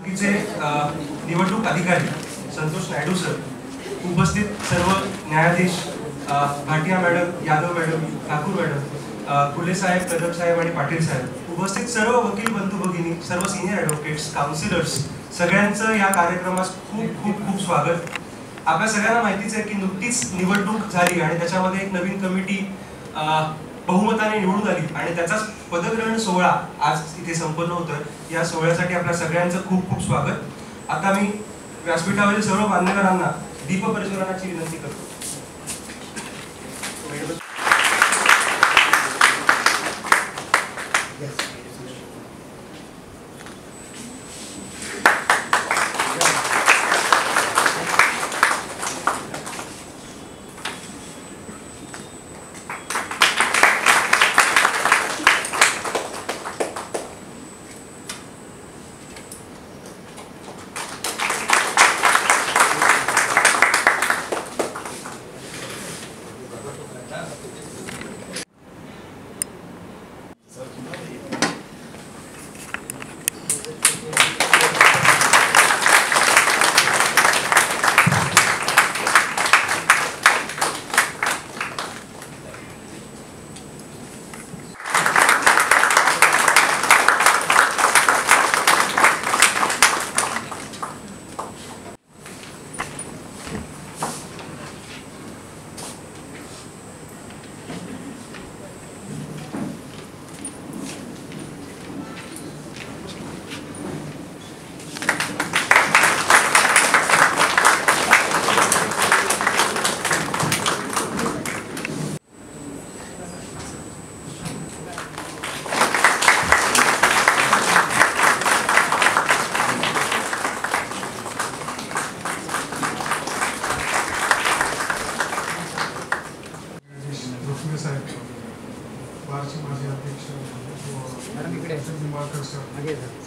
निवडणुकीचे निवडणूक अधिकारी संतोष नायडू सर, उपस्थित सर्व न्यायाधीश Bhatia madam, Yadav madam, Thakur madam, कुले साहेब, कदम साहेब आणि पाटील साहेब, उपस्थित सर्व वकील बंधू भगिनी, सर्व सिनियर ॲडव्होकेट्स, काउन्सिलर्स, सगळ्यांचं या कार्यक्रमास खूप खूप खूप स्वागत. आपल्या सगळ्यांना माहितीच आहे की नुकतीच निवडणूक झाली आणि त्याच्यामध्ये एक नवीन कमिटी बहुमताने निवडून आली आणि त्याचाच पदग्रहण सोहळा आज इथे संपन्न होतोय. या सोहळ्यासाठी आपल्या सगळ्यांचं खूप खूप स्वागत. आता मी व्यासपीठावरील सर्व मान्यवरांना दीप प्रज्वलनाची विनंती करतो.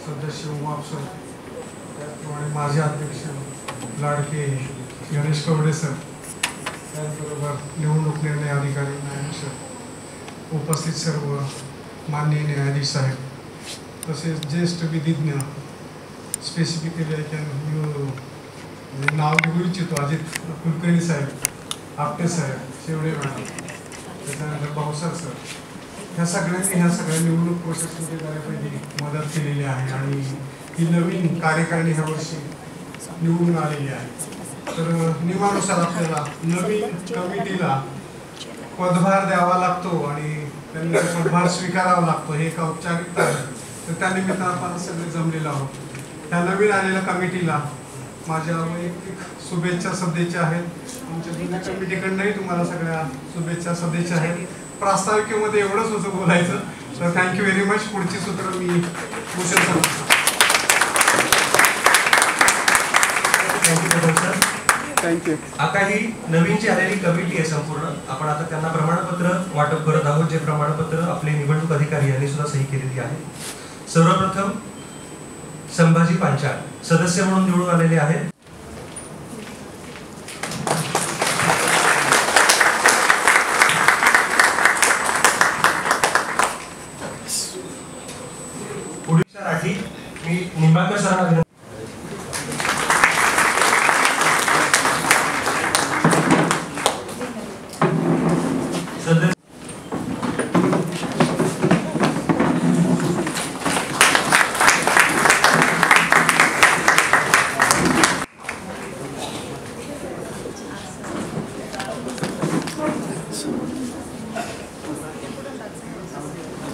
सदस्य उमापसर, त्याचप्रमाणे माझे अध्यक्ष लाडके गणेश कवडे सर, त्याचबरोबर निवडणूक निर्णय अधिकारी न्यायाधीश, उपस्थित सर्व माननीय न्यायाधीश साहेब, तसेच ज्येष्ठ विधिज्ञ, स्पेसिफिकली आय कॅन नाव घेऊ इच्छितो अजित कुलकर्णी साहेब, आपटे साहेब, शेवडे मॅडम, त्याच्यानंतर भाऊसाहेब सर, ह्या सगळ्या निवडणूक प्रोसेसमध्ये बऱ्यापैकी मदत केलेली आहे आणि ही नवीन कार्यकारिणी ह्या वर्षी निवडून आलेली आहे. तर नियमानुसार आपल्याला नवीन कमिटीला पदभार द्यावा लागतो आणि त्यांनी पदभार स्वीकारावा लागतो. हे एक औपचारिकता आहे. तर त्यानिमित्तानं आपण सगळे जमलेलो आहोत. ह्या नवीन आलेल्या कमिटीला माझ्या वैयक्तिक शुभेच्छा सध्याच्या आहेत. आमच्या जुन्या कमिटीकडनंही तुम्हाला सगळ्या शुभेच्छा सध्याच्या आहेत. प्रास्ताविकेमध्ये एवढंच होतं बोलायचं. तर थँक्यू व्हेरी मच. पुढची सूत्र मी भूषण सर. थँक्यू. आता ही नवीन जी आलेली कमिटी आहे संपूर्ण, आपण आता त्यांना प्रमाणपत्र वाटप करत आहोत. जे प्रमाणपत्र आपले निवडणूक अधिकारी यांनी सुद्धा सही केलेली आहे. सर्वप्रथम संभाजी पांचाळ सदस्य म्हणून निवडून आलेले आहेत. उडीसा राठी मी निंबाळकर सरांना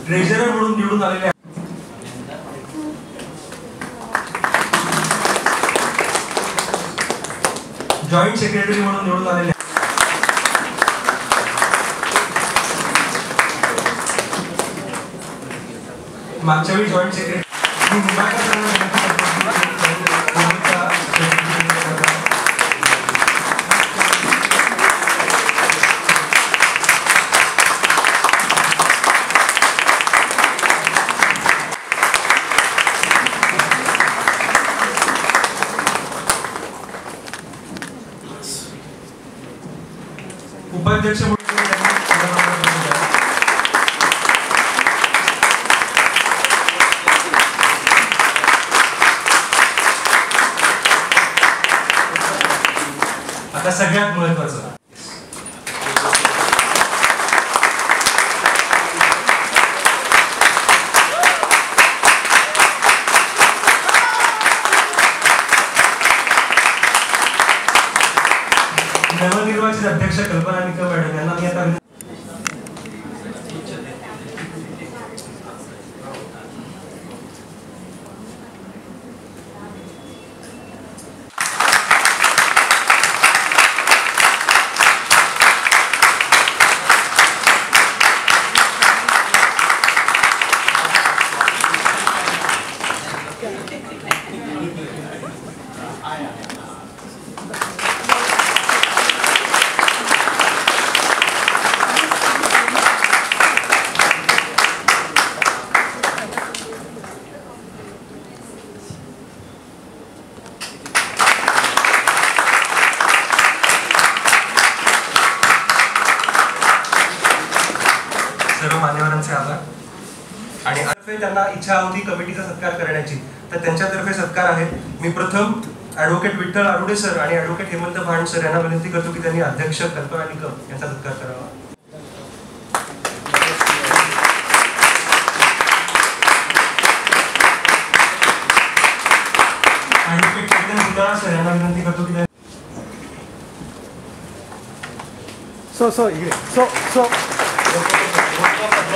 ट्रेजरर म्हणून निवडून आलेले आहेत. जॉईंट सेक्रेटरी म्हणून निवडून आलेले आहेत. मागच्या वेळी जॉईंट सेक्रेटरी उपाध्यक्ष आता सगळ्यात महत्वाचं नवनिर्वाचित अध्यक्ष कल्पना निकम मॅडम यांना मी आता सर्व मान्यवरांचे आभार. आणि त्यांना इच्छा होती कमिटीचा सत्कार करण्याची, तर त्यांच्यातर्फे सत्कार आहे. मी प्रथम ॲडव्होकेट विठ्ठल आरुडे सर आणि ॲडव्होकेट हेमंत भांड सर यांना विनंती करतो की त्यांनी अध्यक्ष कल्पना निकम यांचा सत्कार करावा. ॲडव्होकेट चेतन गुंडाळा सर यांना विनंती करतो की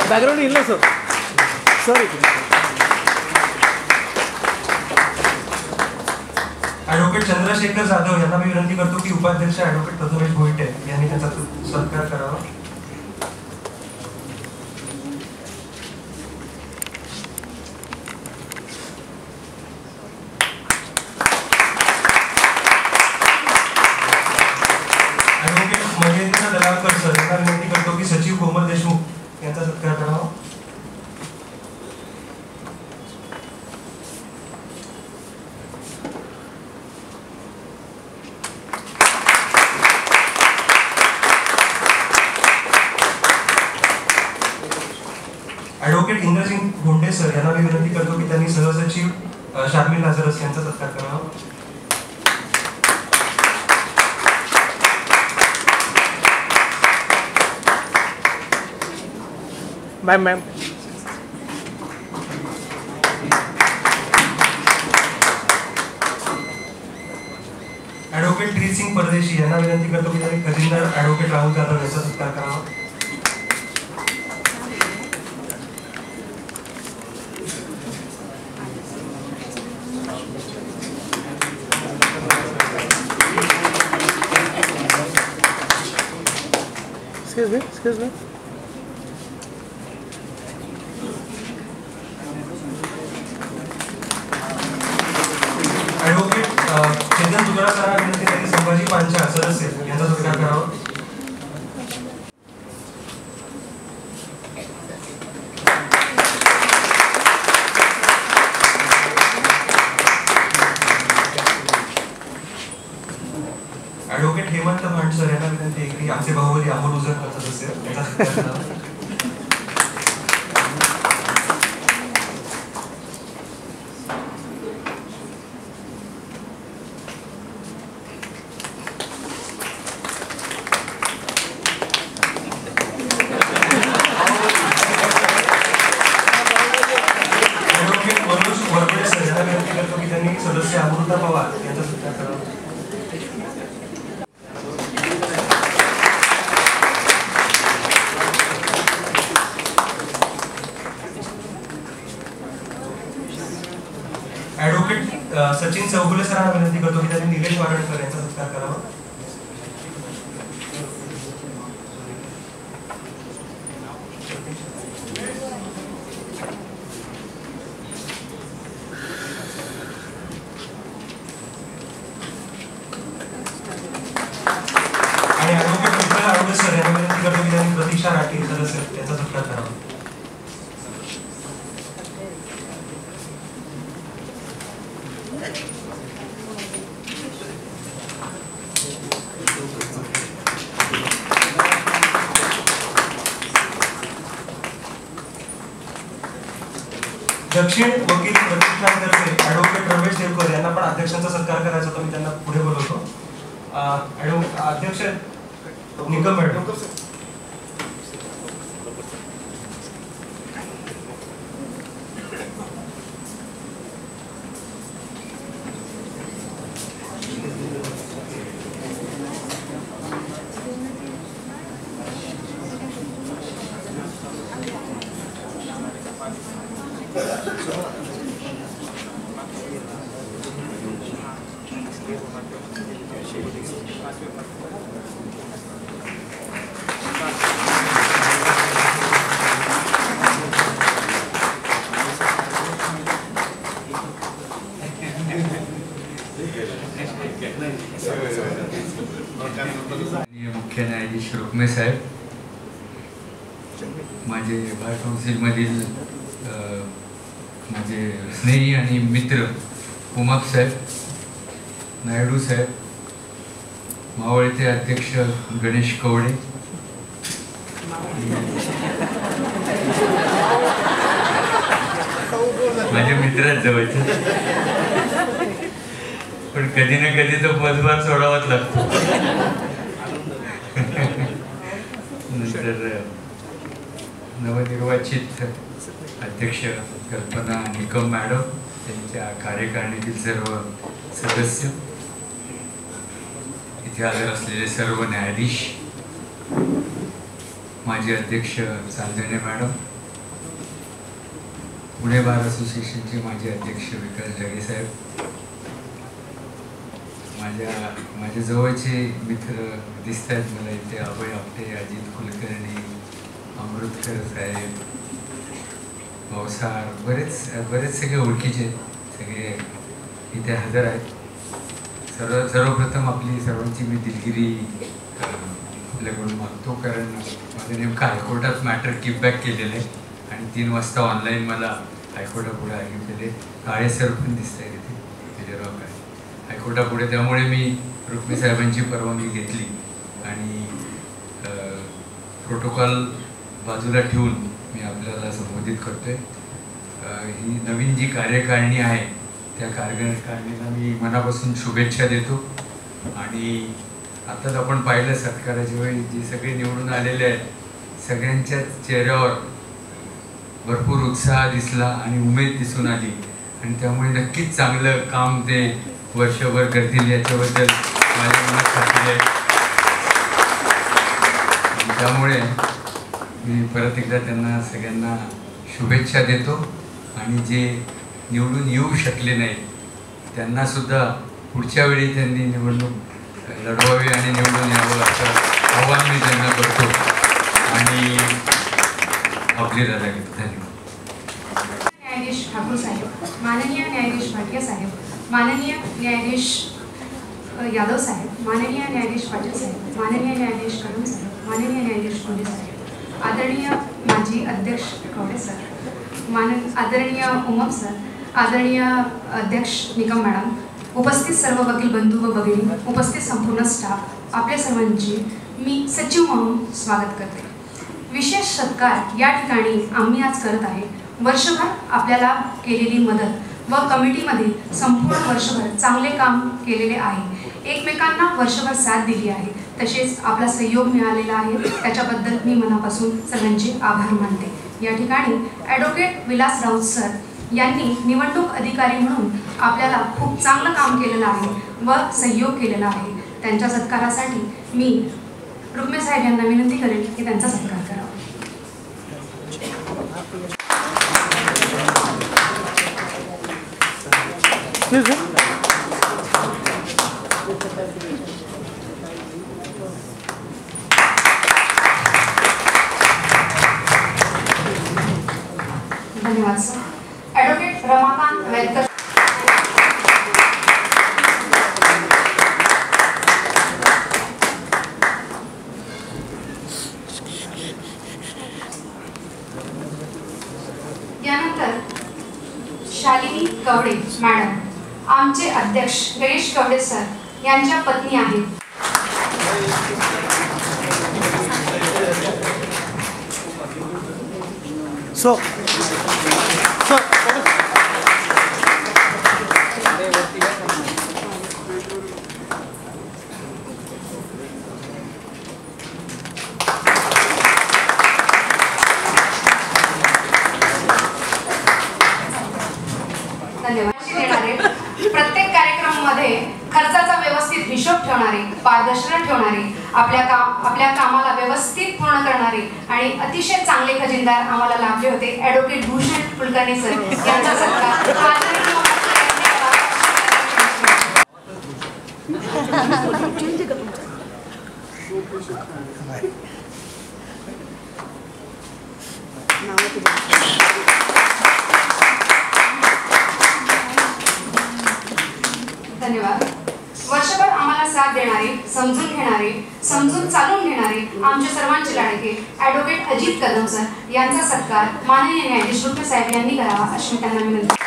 बॅकग्राऊंड येईल ना सर ॲडव्होकेट चंद्रशेखर जाधव यांना मी विनंती करतो की उपाध्यक्ष ॲडव्होकेट प्रथमेश भोईटे यांनी त्यांचा सत्कार करावा. ॲडव्होकेट महेंद्र दलावकर सर यांना विनंती करतो की सचिव कोमल देशमुख यांचा सत्कार करावा. ॲडव्होकेट इंद्रसिंग भोंडे सर यांना मी विनंती करतो की त्यांनी सहसचिव शार्मिल लाजरस यांचा सत्कार करावा. मॅम ॲडव्होकेट प्रीतसिंग परदेशी यांना विनंती करतो की त्यांनी खजिनदार ॲडव्होकेट राहुल जाधव यांचा सत्कार करावा. Excuse me. Advocate Chetan Tukaram सरांना विनंती त्यांनी संभाजी पांचाळ सदस्य यांचा सत्कार करावा. ॲडव्होकेट हेमंत भांड सर यांना विनंती आहे की आमचे बाहुबली अमोल उजरकर सदस्य यांचा सत्कार करावा. ॲडव्होकेट मनोज वरपुडे सर यांना विनंती करतो की त्यांनी सदस्य अमृता पवार यांचा सत्कार करावा. ॲडव्होकेट सचिन चौगुले सरांना विनंती करतो की त्यांनी निलेश वारणकर यांचा सत्कार करावा. आणि ॲडव्होकेट विठ्ठल आरुडे सर यांना विनंती करतो की त्यांनी प्रतीक्षा राठी सदस्य यांचा सत्कार करावा. दक्षिण वकील प्रतिष्ठानतर्फे ॲडव्होकेट रमेश देवकर यांना पण अध्यक्षांचा सत्कार करायचा होता. मी त्यांना पुढे बोलवतो. अध्यक्ष निकम मॅडम, मुख्य न्यायाधीश रुक्मे साहेब, माझे बार काउन्सिलमधील माझे स्नेही आणि मित्र उमप साहेब, नायडू साहेब, मावळते अध्यक्ष गणेश कवडे, माझे मित्र जवळचे, पण कधी ना कधी तो पदभार सोडावाच लागतो. नंतर नवनिर्वाचित अध्यक्ष कल्पना निकम मॅडम, त्यांच्या कार्यकारिणीतील सर्व सदस्य, इथे हजर असलेले सर्व न्यायाधीश, माजी अध्यक्ष चांदणे मॅडम, पुणे बार असोसिएशनचे माजी अध्यक्ष विकास ढगे साहेब, माझ्या जवळचे मित्र दिसत आहेत मला इथे, अभय आपटे, अजित कुलकर्णी, अमृतकर साहेब, भाऊसार, बरेच सगळे ओळखीचे सगळे इथे हजर आहेत. सर्वप्रथम आपली सर्वांची मी दिलगिरी आपल्याकडून मागतो, कारण माझं नेमकं हायकोर्टात मॅटर किकबॅक केलेलं आहे आणि 3 वाजता ऑनलाईन मला हायकोर्टापुढे आले. काळे सर पण दिसत आहेत इथे, विजयराव काळे हायकोर्टापुढे. त्यामुळे मी रुक्मे साहेबांची परवानगी घेतली आणि प्रोटोकॉल बाजूला ठेवून मी आपल्याला संबोधित करतोय. ही नवीन जी कार्यकारिणी आहे त्या कार्यकारिणीला मी मनापासून शुभेच्छा देतो. आणि आताच आपण पाहिलं सत्काराच्या वेळी जे सगळे निवडून आलेले आहेत सगळ्यांच्या चेहऱ्यावर भरपूर उत्साह दिसला आणि उमेद दिसून आली आणि त्यामुळे नक्कीच चांगलं काम ते वर्षभर करतील याच्याबद्दल माझ्या मनात खात्री आहे. त्यामुळे मी परत एकदा त्यांना सगळ्यांना शुभेच्छा देतो आणि जे निवडून येऊ शकले नाहीत त्यांनासुद्धा पुढच्या वेळी त्यांनी निवडणूक लढवावी आणि निवडून यावं असं आव्हान मी त्यांना करतो आणि आपली रजा घेतो. धन्यवाद. न्यायाधीश ठाकूर साहेब, माननीय न्यायाधीश भाटिया साहेब, माननीय न्यायाधीश यादव साहेब, माननीय न्यायाधीश पाटील साहेब, माननीय न्यायाधीश कदम साहेब, माननीय न्यायाधीश कोल्हे साहेब, आदरणीय माजी अध्यक्ष कवडे सर, आदरणीय उमप सर, आदरणीय अध्यक्ष निकम मॅडम, उपस्थित सर्व वकील बंधू व भगिनी, उपस्थित संपूर्ण स्टाफ, आपल्या सर्वांची मी सचिव म्हणून स्वागत करते. विशेष सत्कार या ठिकाणी आम्ही आज करत आहे. वर्षभर आपल्याला केलेली मदत व कमिटीमध्ये संपूर्ण वर्षभर चांगले काम केलेले आहे, एकमेकांना वर्षभर साथ दिली आहे, तसेच आपला सहयोग मिळालेला आहे. त्याच्याबद्दल मी मनापासून सर्वांचे आभार मानते. या ठिकाणी ॲडव्होकेट विलास राऊत सर यांनी निवडणूक अधिकारी म्हणून आपल्याला खूप चांगलं काम केलेलं आहे व सहयोग केलेला आहे. त्यांच्या सत्कारासाठी मी रुक्मे साहेब यांना विनंती करेल की त्यांचा सत्कार करावा. धन्यवाद सर. ॲडव्होकेट रमाकांत वैद्य. यानंतर शालिनी कवडे मॅडम, आमचे अध्यक्ष गणेश कवडे सर यांच्या पत्नी आहेत. आपल्या कामाला व्यवस्थित पूर्ण करणारे आणि अतिशय चांगले खजिनदार आम्हाला लाभले होते ॲडव्होकेट भूषण कुलकर्णी सर यांचा सत्कार धन्यवाद. वर्षभर आम्हाला साथ देणारे, समजून घेणारे, समजून चालून घेणारे आमचे सर्वांचे लाडके ॲडव्होकेट अजित कदम सर यांचा सत्कार माननीय न्यायाधीश रुक्मे साहेब यांनी करावा अशी त्यांना विनंती.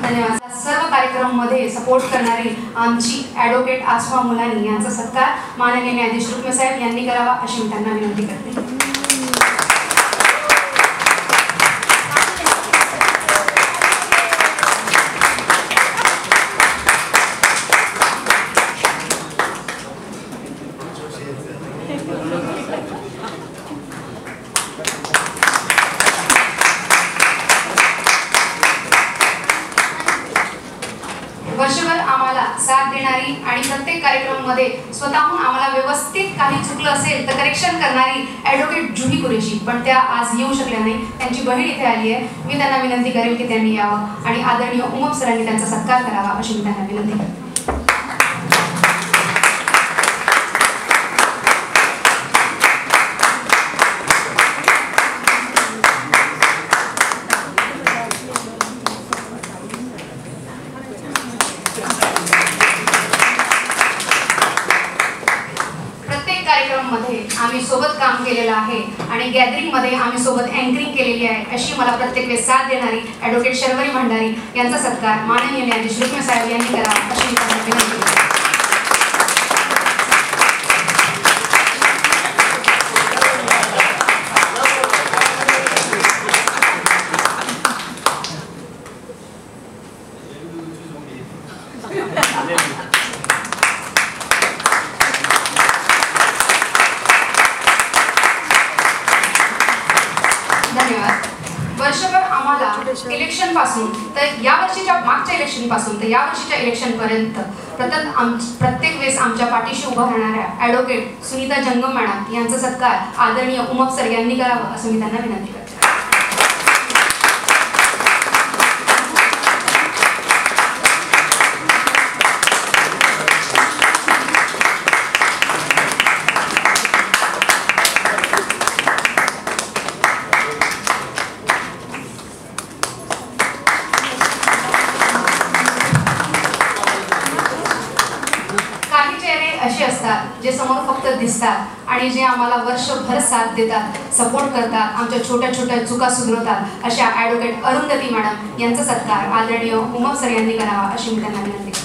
धन्यवाद. सर्व कार्यक्रमामध्ये सपोर्ट करणारी आमची ॲडव्होकेट आसमा मुलानी यांचा सत्कार माननीय न्यायाधीश रुक्मे साहेब यांनी करावा अशी मी त्यांना विनंती करते. वर्षभर आम्हाला साथ देणारी आणि प्रत्येक कार्यक्रमामध्ये स्वतःहून आम्हाला व्यवस्थित काही चुकलं असेल तर करेक्शन करणारी ॲडव्होकेट जुही कुरेशी, पण त्या आज येऊ शकल्या नाही. त्यांची बहीण इथे आली आहे. मी त्यांना विनंती करेन की त्यांनी यावं आणि आदरणीय उमप सरांनी त्यांचा सत्कार करावा अशी मी त्यांना विनंती करते. आम्ही सोबत काम केलेलं आहे आणि गॅदरिंगमध्ये आम्ही सोबत अँकरिंग केलेली आहे अशी मला प्रत्येक वेळेस साथ देणारी ॲडव्होकेट शर्वरी भंडारी यांचा सत्कार माननीय न्यायाधीश रुक्मे साहेब यांनी करावा अशी मी त्यांना विनंती करते. धन्यवाद. वर्षभर आम्हाला इलेक्शन पासून तर या वर्षीच्या मागच्या इलेक्शन पासून तर या वर्षीच्या इलेक्शन पर्यंत प्रत्येक वेळेस आमच्या पाठीशी उभा राहणाऱ्या ॲडव्होकेट सुनीता जंगम मॅडम यांचा सत्कार आदरणीय उमप सर यांनी करावा असं मी त्यांना विनंती करते. असे असतात जे समोर फक्त दिसतात आणि जे आम्हाला वर्षभर साथ देतात, सपोर्ट करतात, आमच्या छोट्या छोट्या चुका सुधारतात अशा ॲडव्होकेट अरुंधती मॅडम यांचा सत्कार आदरणीय उमप सर यांनी करावा अशी मी त्यांना विनंती करते.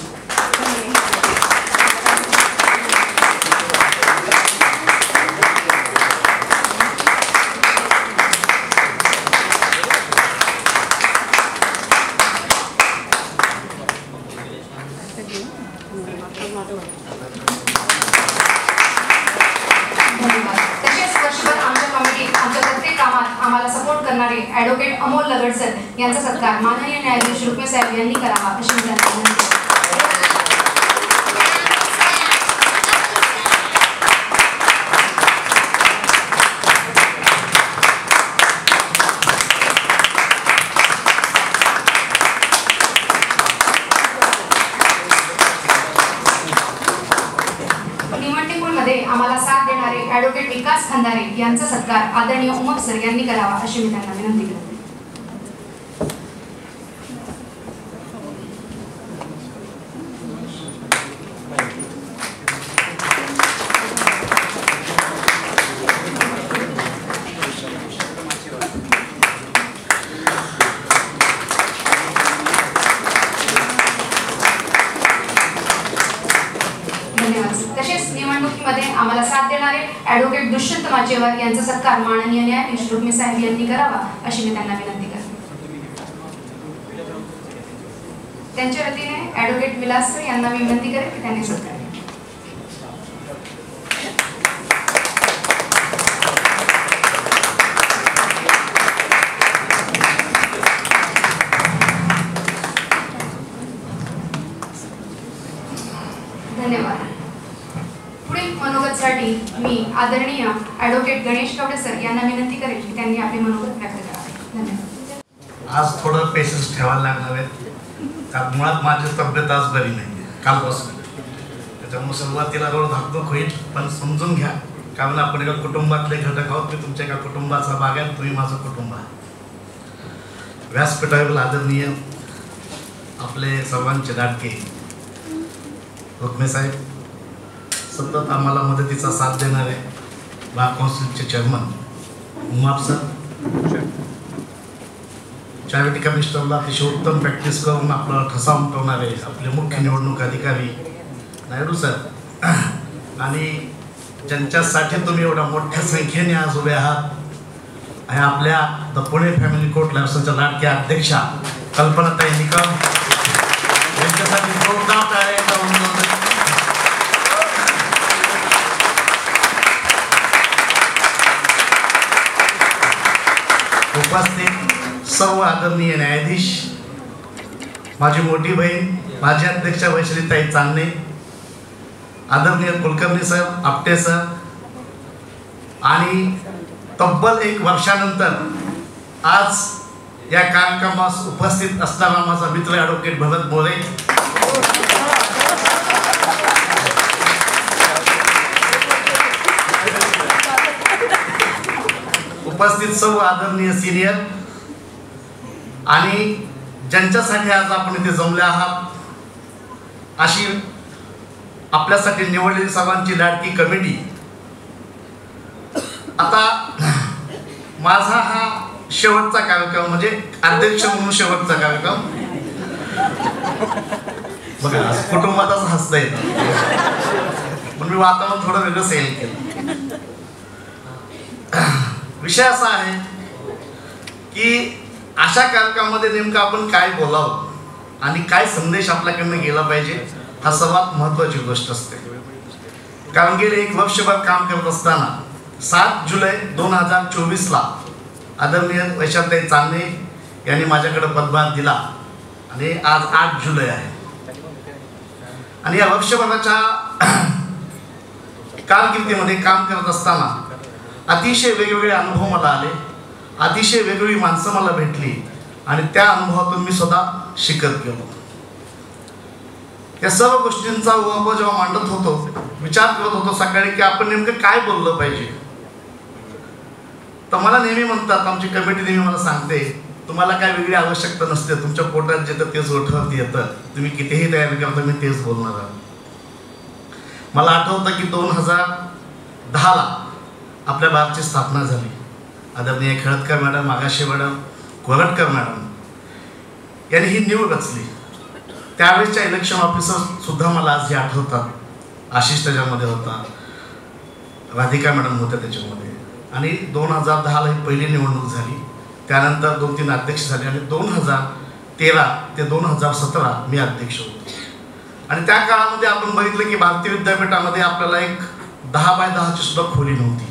तसेच वर्षभर आमच्या कमिटीत आमच्या प्रत्येक कामात आम्हाला सपोर्ट करणारे ॲडव्होकेट अमोल लगड सर यांचा सत्कार माननीय न्यायाधीश रुक्मे साहेब यांनी करावा अशी मी त्यांना विनंती करते. आम्हाला साथ देणारे ॲडव्होकेट विकास खंदारे यांचा सत्कार आदरणीय उमप सर यांनी करावा अशी मी त्यांना विनंती करते. तसेच निवडणुकीमध्ये आम्हाला साथ देणारे ॲडव्होकेट दुष्यंत माचेवर यांचा सत्कार माननीय न्यायाधीश रुक्मे साहेब यांनी करावा अशी मी त्यांना विनंती करते. त्यांच्या वतीने ॲडव्होकेट विलास सर यांना मी विनंती करेन की त्यांनी सत्कार घ्यावा. धन्यवाद. पुढील मनोगतसाठी मी आदरणीय ॲडव्होकेट गणेश कवडे सर यांना विनंती करेन की त्यांनी आपले मनोगत व्यक्त करावे. धन्यवाद. आज थोडं पेशन्स ठेवायला लागणार आहे. कारण मुळात माझी तब्येत आज बरी नाही आहे कालपासून. त्याच्यामुळे सुरुवातीला रोड धाकधूक होईल, पण समजून घ्या. कारण आपण एका कुटुंबातले घटक आहोत. मी तुमच्या एका कुटुंबाचा भाग आहे, तुम्ही माझं कुटुंब आहे. व्यासपीठावर आदरणीय आपले सर्वांचे लाडके रुक्मे साहेब, सतत आम्हाला मदतीचा साथ देणारे बार काउन्सिलचे चेअरमन उमाप सर, चॅरिटी कमिशनरला अतिशय उत्तम प्रॅक्टिस करून आपला ठसा उमटवणारे आपले मुख्य निवडणूक अधिकारी नायडू सर, आणि ज्यांच्यासाठी तुम्ही एवढ्या मोठ्या संख्येने आज उभे आहात, आणि आपल्या द पुणे फॅमिली कोर्ट लायसनच्या लाडक्या अध्यक्षा कल्पनाताई निकम यांच्यासाठी जोरदार टाळ्या वाजवा. उपस्थित सर्व आदरणीय न्यायाधीश, माझी मोठी बहीण माझी अध्यक्षा वैशालीताई चांदणे, आदरणीय कुलकर्णी सर, आपटे सर, आणि तब्बल 1 वर्षानंतर आज या कार्यक्रमास उपस्थित असणारा माझा मित्र ॲडव्होकेट भरत मोरे, उपस्थित सर्व आदरणीय सिनियर, आणि ज्यांच्यासाठी आज आपण इथे जमले आहात, अशी आपल्यासाठी निवडलेली सर्वांची लाडकी कमिटी. आता माझा हा शेवटचा कार्यक्रम, म्हणजे अध्यक्ष म्हणून शेवटचा कार्यक्रम. बघा कुटुंबातच हसता येतं, पण मी वातावरण थोडं वेगळं सेल केलं. विषय असा आहे की अशा कार्यक्रमामध्ये नेमकं आपण काय बोलावं आणि काय संदेश आपल्याकडनं गेला पाहिजे, हा सर्वात महत्त्वाची गोष्ट असते. कारण गेले 1 वर्षभर काम करत असताना 7 जुलै 2024ला आदरणीय वैशालीताई चांदणे यांनी माझ्याकडे पदभार दिला, आणि आज 8 जुलै आहे. आणि या वर्षभराच्या कारकिर्दीमध्ये काम करत असताना अतिशय वेगवेगळे अनुभव मला आले, अतिशय वेगवेगळी माणसं मला भेटली, आणि त्या अनुभवातून मी स्वतः शिकत गेलो. या सर्व गोष्टींचा उहापोह जेव्हा मांडत होतो, विचार करत होतो सकाळी की आपण नेमकं काय बोललं पाहिजे. तर मला नेहमी म्हणतात, आमची कमिटी नेहमी मला सांगते, तुम्हाला काय वेगळी आवश्यकता नसते, तुमच्या पोटात जे तर तेच ओठावरती येतं, तुम्ही कितीही तयारी करता मी तेच बोलणार आहे. मला आठवतं की 2010ला आपल्या बारची स्थापना झाली. आदरणीय Kheltkar madam, Agashe madam, Koratkar madam यांनी ही नीव रचली. त्यावेळेसच्या इलेक्शन ऑफिसर सुद्धा मला आज हे आठवतात. आशिष त्याच्यामध्ये होता, राधिका मॅडम होत्या त्याच्यामध्ये, आणि 2010ला ही पहिली निवडणूक झाली. त्यानंतर 2-3 अध्यक्ष झाले, आणि 2013 ते 2017 मी अध्यक्ष होतो. आणि त्या काळामध्ये आपण बघितलं की भारतीय विद्यापीठामध्ये आपल्याला एक 10 बाय 10ची सुद्धा खोली नव्हती,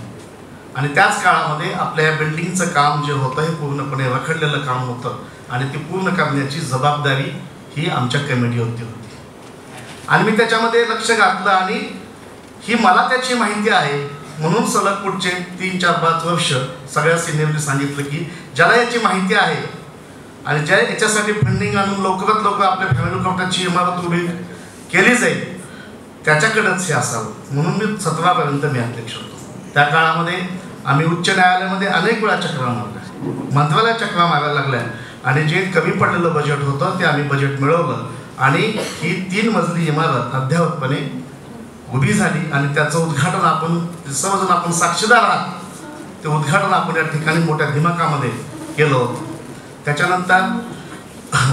आणि त्याच काळामध्ये आपल्या या बिल्डिंगचं काम जे होतं हे पूर्णपणे रखडलेलं काम होतं, आणि ती पूर्ण करण्याची जबाबदारी ही आमच्या कमिटीवरती होती. आणि मी त्याच्यामध्ये लक्ष घातलं, आणि ही मला त्याची माहिती आहे म्हणून सलग पुढचे 3-4-5 वर्ष सगळ्या सिनियरनी सांगितलं की ज्याला याची माहिती आहे आणि ज्या याच्यासाठी फंडिंग आणून लवकरात लवकर आपल्या फॅमिली कोर्टाची इमारत उभी केली जाईल त्याच्याकडेच हे असावं. म्हणून मी 17पर्यंत मी अध्यक्ष होतो. त्या काळामध्ये आम्ही उच्च न्यायालयामध्ये अनेक वेळा चक्रा मारल्या, मंत्रालयात चक्रा मारायला लागल्या, आणि जे कमी पडलेलं बजेट होतं ते आम्ही बजेट मिळवलं, आणि ही 3 मजली इमारत अद्ययावतपणे उभी झाली. आणि त्याचं उद्घाटन आपण सर्वजण आपण साक्षीदार आहात, ते उद्घाटन आपण या ठिकाणी मोठ्या दिमाखामध्ये केलं होतं. त्याच्यानंतर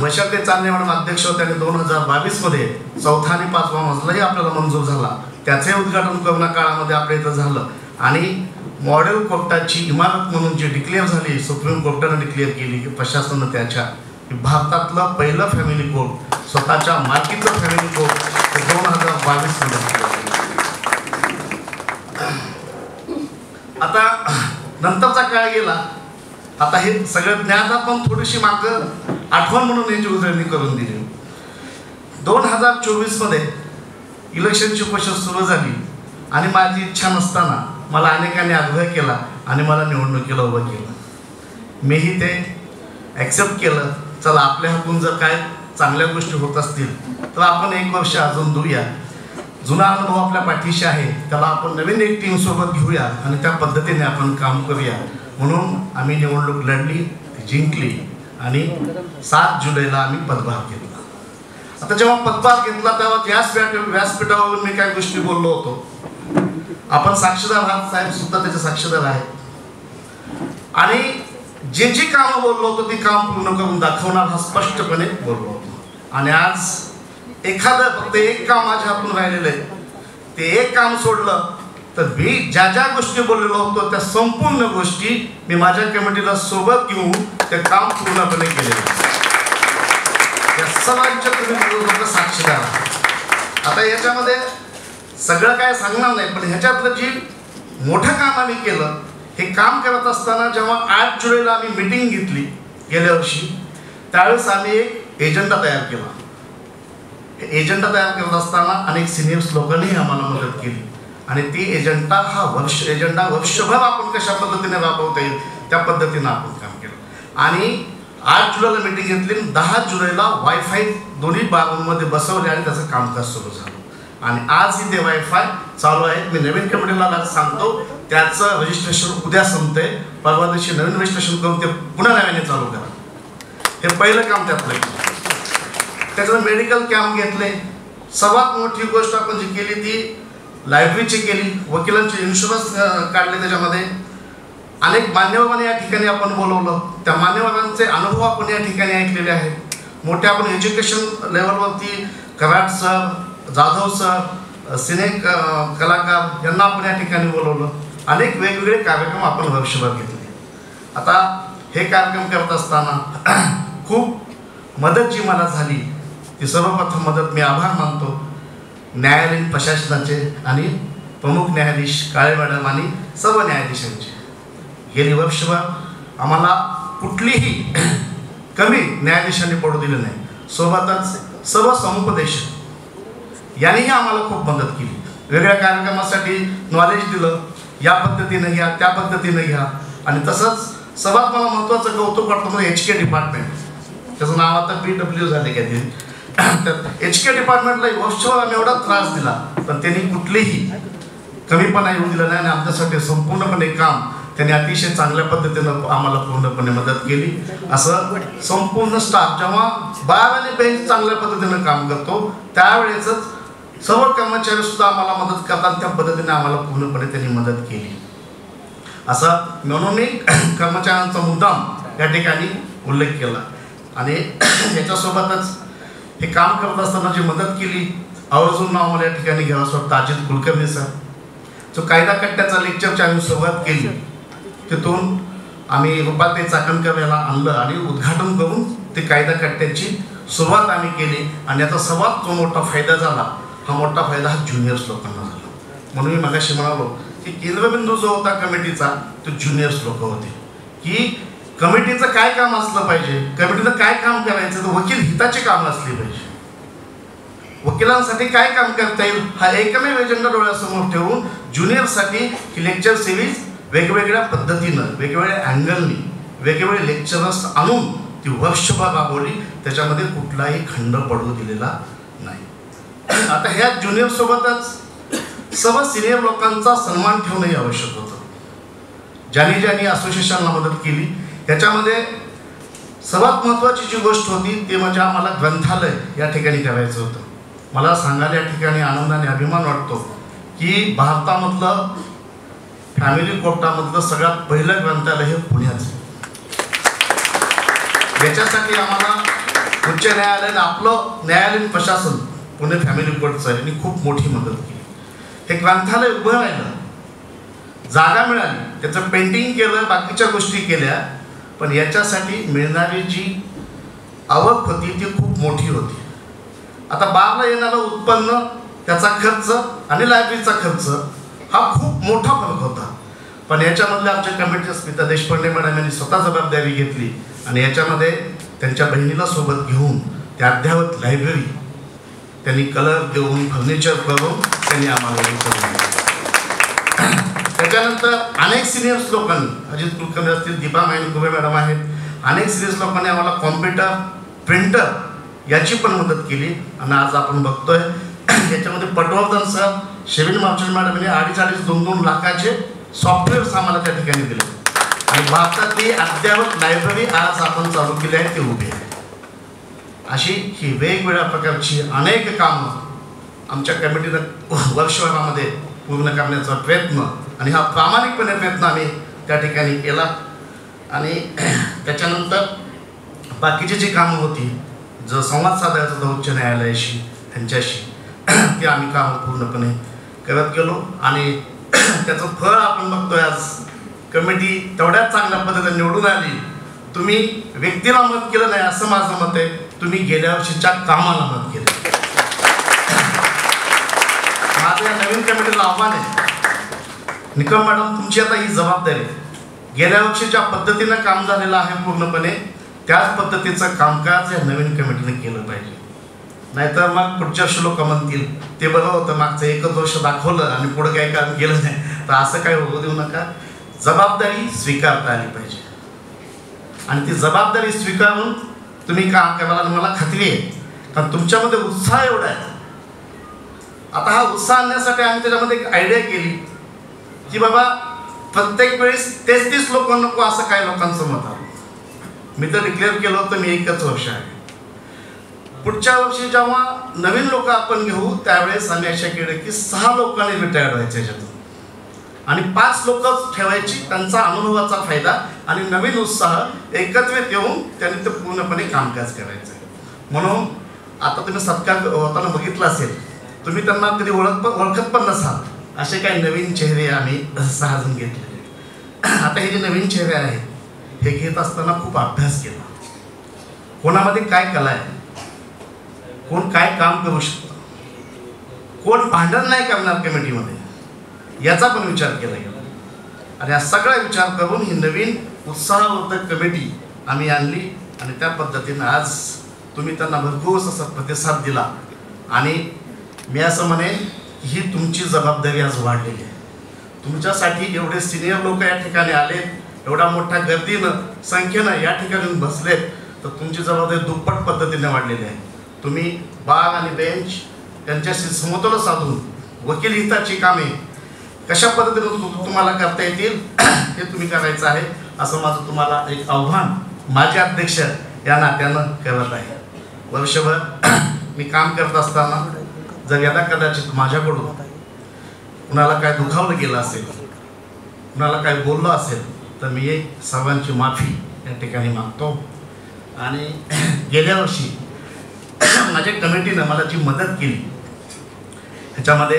वैशालीताई चांदणे मॅडम अध्यक्ष होते, आणि 2022मध्ये 4था आणि 5वा मजलाही आपल्याला मंजूर झाला. त्याचंही उद्घाटन कोरोना काळामध्ये आपल्या इथं झालं. आणि मॉडेल कोर्टाची इमारत म्हणून जी डिक्लेअर झाली, सुप्रीम कोर्टानं डिक्लेअर केली की प्रशासनानं त्याच्या भारतातलं पहिलं फॅमिली कोर्ट स्वतःच्या मालकीचं फॅमिली कोर्ट 2022 मध्ये. आता नंतरचा काळ गेला, आता हे सगळं ज्ञानात पण थोडीशी मागं आठवण म्हणून याची उजळणी करून दिली. 2024 मध्ये इलेक्शनची प्रोसेस सुरू झाली आणि माझी इच्छा नसताना मला अनेकांनी आग्रह केला आणि मला निवडणुकीला उभं केलं. मीही ते ॲक्सेप्ट केलं. चला, आपल्या हातून जर काय चांगल्या गोष्टी होत असतील तर आपण 1 वर्ष अजून देऊया. जुना अनुभव आपल्या पाठीशी आहे, त्याला आपण नवीन एक टीम सोबत घेऊया आणि त्या पद्धतीने आपण काम करूया. म्हणून आम्ही निवडणूक लढली, जिंकली आणि 7 जुलैला आम्ही पदभार घेतला. आता जेव्हा पदभार घेतला तेव्हा याच व्यासपीठावरून मी काही गोष्टी बोललो होतो. आपण साक्षीदार आहात, साहेब सुद्धा त्याचे साक्षीदार आहेत. आणि जे जी कामं बोललो होतो ती काम पूर्ण करून दाखवणार हा स्पष्टपणे बोललो होतो. आणि आज एखादं फक्त एक काम माझ्या हातून राहिलेलं आहे, ते एक काम सोडलं तर मी ज्या ज्या गोष्टी बोललेलो होतो त्या संपूर्ण गोष्टी मी माझ्या कमिटीला सोबत घेऊन ते काम पूर्णपणे केलेलं. या सर्वांच्या तुम्ही साक्षीदार. आता याच्यामध्ये सगळं काय सांगणार नाही, पण ह्याच्यातलं जी मोठं काम आम्ही केलं, हे काम करत असताना जेव्हा 8 जुलैला आम्ही मीटिंग घेतली गेल्या वर्षी, त्यावेळेस आम्ही एक एजेंडा तयार केला. एजेंडा तयार करत असताना अनेक सिनियर्स लोकांनीही आम्हाला मदत केली आणि ती एजेंडा वर्षभर आपण कशा पद्धतीने राबवता येईल त्या पद्धतीनं आपण काम केलं. आणि 8 जुलैला मीटिंग घेतली, 10 जुलैला वायफाय दोन्ही बारूंमध्ये बसवले आणि त्याचं कामकाज सुरू झालं. आणि आजही ते वायफाय चालू आहेत. मी नवीन कमिटीला सांगतो, त्याचं रजिस्ट्रेशन उद्या संपतंय. परवा दिवशी नवीन रजिस्ट्रेशन करून ते पुन्हा नव्याने चालू करा. हे पहिलं काम त्यातलं. त्याचं मेडिकल कॅम्प घेतले. सर्वात मोठी गोष्ट आपण जी केली ती लायब्ररीची केली. वकिलांचे इन्शुरन्स काढले. त्याच्यामध्ये अनेक मान्यवरांनी या ठिकाणी आपण बोलवलं. त्या मान्यवरांचे अनुभव आपण या ठिकाणी ऐकलेले आहेत. मोठ्या आपण एज्युकेशन लेवलवरती कराड सर, जाधव सर, सिने कलाकार यांना आपण या ठिकाणी बोलवलं. अनेक वेगवेगळे कार्यक्रम आपण वर्षभर घेतले. आता हे कार्यक्रम करत असताना खूप मदत जी मला झाली ती सर्वप्रथम मदत मी आभार मानतो न्यायालयीन प्रशासनाचे आणि प्रमुख न्यायाधीश काळे मॅडम आणि सर्व न्यायाधीशांचे. गेली वर्षभर आम्हाला कुठलीही कमी न्यायाधीशांनी पडू दिलं नाही. सोबतच सर्व समुपदेशक यांनीही आम्हाला खूप मदत केली. वेगळ्या कार्यक्रमासाठी नॉलेज दिलं, या पद्धतीनं घ्या, त्या पद्धतीनं घ्या. आणि तसंच सर्वात मला महत्त्वाचं कौतुक वाटतं HK डिपार्टमेंट. त्याचं नाव आता PW झाले का ते. तर HK डिपार्टमेंटला वर्षभर आम्ही एवढा त्रास दिला पण त्यांनी कुठलीही कमीपणा येऊ दिला नाही आणि आमच्यासाठी संपूर्णपणे काम त्यांनी अतिशय चांगल्या पद्धतीनं आम्हाला पूर्णपणे मदत केली. असं संपूर्ण स्टाफ जेव्हा बार आणि बेंच चांगल्या पद्धतीनं काम करतो त्यावेळेसच सर्व कर्मचारी सुद्धा आम्हाला मदत करतात. त्या पद्धतीने आम्हाला पूर्णपणे त्यांनी मदत केली. असं म्हणून मी कर्मचाऱ्यांचा मुद्दाम या ठिकाणी उल्लेख केला. आणि याच्यासोबतच हे काम करत असताना जी मदत केली आवर्जून नाव मला या ठिकाणी घ्यावं असं वाटतं अजित कुलकर्णी सर. जो कायदा कट्ट्याचा लेक्चरची आम्ही सुरुवात केली, तिथून आम्ही रुपाते चाकणकर याला आणलं आणि उद्घाटन करून ते कायदा कट्ट्याची सुरुवात आम्ही केली. आणि याचा सर्वात जो मोठा फायदा झाला, हा मोठा फायदा हा ज्युनियर्स लोकांना झाला. म्हणून मी मगाशी म्हणालो की केंद्रबिंदू जो होता कमिटीचा तो ज्युनियर्स लोक होते. की कमिटीचं काय काम असलं पाहिजे, कमिटीनं काय काम करायचं, तर वकील हिताची कामं असली पाहिजे. वकिलांसाठी काय काम करता येईल हा एकमेव एजेंडा डोळ्यासमोर ठेवून ज्युनियरसाठी ही लेक्चर सिरीज वेगवेगळ्या पद्धतीनं, वेगवेगळ्या अँगलनी, वेगवेगळे लेक्चरर्स आणून ती वर्षभर राबवली. त्याच्यामध्ये कुठलाही खंड पडू दिलेला नाही. आता ह्या ज्युनियर सोबतच सर्व सिनियर लोकांचा सन्मान ठेवणंही आवश्यक होतं. ज्यांनी असोसिएशनला मदत केली त्याच्यामध्ये सर्वात महत्त्वाची जी गोष्ट होती ते म्हणजे आम्हाला ग्रंथालय या ठिकाणी करायचं होतं. मला सांगायला या ठिकाणी आनंदाने अभिमान वाटतो की भारतामधलं फॅमिली कोर्टामधलं सगळ्यात पहिलं ग्रंथालय हे पुण्याचं. याच्यासाठी आम्हाला उच्च न्यायालयाने आपलं न्यायालयीन प्रशासन पुणे फॅमिली कोर्टचं यांनी खूप मोठी मदत केली. हे ग्रंथालय उभं राहिलं, जागा मिळाली, त्याचं पेंटिंग केलं, बाकीच्या गोष्टी केल्या, पण याच्यासाठी मिळणारी जी आवक होती ती खूप मोठी होती. आता बारला येणारं उत्पन्न, त्याचा खर्च आणि लायब्ररीचा खर्च हा खूप मोठा फरक होता. पण याच्यामधल्या आमच्या कमिटीच्या स्मिता देशपांडे मॅडम यांनी स्वतः जबाबदारी घेतली आणि याच्यामध्ये त्यांच्या बहिणीला सोबत घेऊन त्या अद्ययावत लायब्ररी त्यांनी कलर देऊन फर्निचर करून त्यांनी आम्हाला करून. त्याच्यानंतर अनेक सिनियर्स लोकांनी, अजित कुलकर्णी असतील, दीपा मायनकुबे मॅडम आहेत, अनेक सिनियर्स लोकांनी आम्हाला कॉम्प्युटर, प्रिंटर याची पण मदत केली. आणि आज आपण बघतोय याच्यामध्ये पटवर्धन सर, शेविन मार्चन मॅडम यांनी 2.5-2 लाखाचे सॉफ्टवेअर्स आम्हाला त्या ठिकाणी दिले. आणि भारतातली अद्ययावत लायब्ररी आज आपण चालू केली आहे, ती उभी आहे. अशी ही वेगवेगळ्या प्रकारची अनेक कामं आमच्या कमिटीनं वर्षभरामध्ये पूर्ण करण्याचा प्रयत्न, आणि हा प्रामाणिकपणे प्रयत्न आम्ही त्या ठिकाणी केला. आणि त्याच्यानंतर बाकीची जी कामं होती, जो संवाद साधायचा होता उच्च न्यायालयाशी, त्यांच्याशी, ते आम्ही कामं पूर्णपणे करत गेलो. आणि त्याचं फळ आपण बघतोय. आज कमिटी तेवढ्याच चांगल्या पद्धतीने निवडून आली. तुम्ही व्यक्तीला मत केलं नाही असं माझं मत आहे, तुम्ही गेल्या वर्षीच्या कामाला मत केलं. माझं या नवीन कमिटीला आव्हान आहे, निकम मॅडम तुमची आता ही जबाबदारी आहे. गेल्या वर्षीच्या पद्धतीनं काम झालेलं आहे पूर्णपणे, त्याच पद्धतीचं कामकाज या नवीन कमिटीने केलं पाहिजे. नाहीतर मग पुढच्या वर्षी लोक म्हणतील ते बरं होतं, मागचं 1 वर्ष दाखवलं आणि पुढं काही काम केलं नाही. तर असं काही होऊ देऊ नका. जबाबदारी स्वीकारता आली पाहिजे आणि ती जबाबदारी स्वीकारून तुम्ही काम करायला मला खात्री आहे. कारण तुमच्यामध्ये उत्साह एवढा आहे. आता हा उत्साह आणण्यासाठी आम्ही त्याच्यामध्ये एक आयडिया केली की बाबा प्रत्येक वेळेस 33 लोक नको असं काही लोकांचं मत आलं. मी तर डिक्लेअर केलं होतं मी 1च वर्ष आहे. पुढच्या वर्षी जेव्हा नवीन लोक आपण घेऊ त्यावेळेस आम्ही अशा केलं की 6 लोकांनी रिटायर्ड व्हायचे याच्यातून आणि 5 लोकच ठेवायची, त्यांचा अनुभवाचा फायदा आणि नवीन उत्साह एकत्रित येऊन त्यांनी ते पूर्णपणे कामकाज करायचं. म्हणून आता तुम्ही सत्कार होताना बघितलं असेल, तुम्ही त्यांना कधी ओळखत पण नसाल, असे काही नवीन चेहरे आम्ही 6 जण घेतले. आता हे जे नवीन चेहरे आहेत हे घेत असताना खूप अभ्यास केला. कोणामध्ये काय कला आहे, कोण काय काम करू शकतं, कोण भांडण नाही करणार कमिटीमध्ये, याचा पण विचार केला गेला. आणि हा सगळा विचार करून ही नवीन उत्साहवर्धक कमिटी आम्ही आणली आणि त्या पद्धतीनं आज तुम्ही त्यांना भरपूर असा प्रतिसाद दिला. आणि मी असं म्हणेन की ही तुमची जबाबदारी आज वाढलेली आहे. तुमच्यासाठी एवढे सिनियर लोक या ठिकाणी आलेत, एवढा मोठ्या गर्दीनं संख्येनं या ठिकाणी बसलेत, तर तुमची जबाबदारी दुप्पट पद्धतीने वाढलेली आहे. तुम्ही बाग आणि बेंच यांच्याशी समतोल साधून वकील हिताची कामे कशा पद्धतीने तुम्हाला करता येतील हे तुम्ही करायचं आहे, असं माझं तुम्हाला एक आव्हान माझे अध्यक्ष या नात्यानं करत आहे. वर्षभर मी काम करत असताना जर याला कदाचित माझ्याकडून कुणाला काय दुखावलं गेलं असेल, कुणाला काय बोललं असेल, तर मी एक सर्वांची माफी या ठिकाणी मागतो. आणि गेल्या वर्षी माझ्या कमिटीनं मला जी मदत केली ह्याच्यामध्ये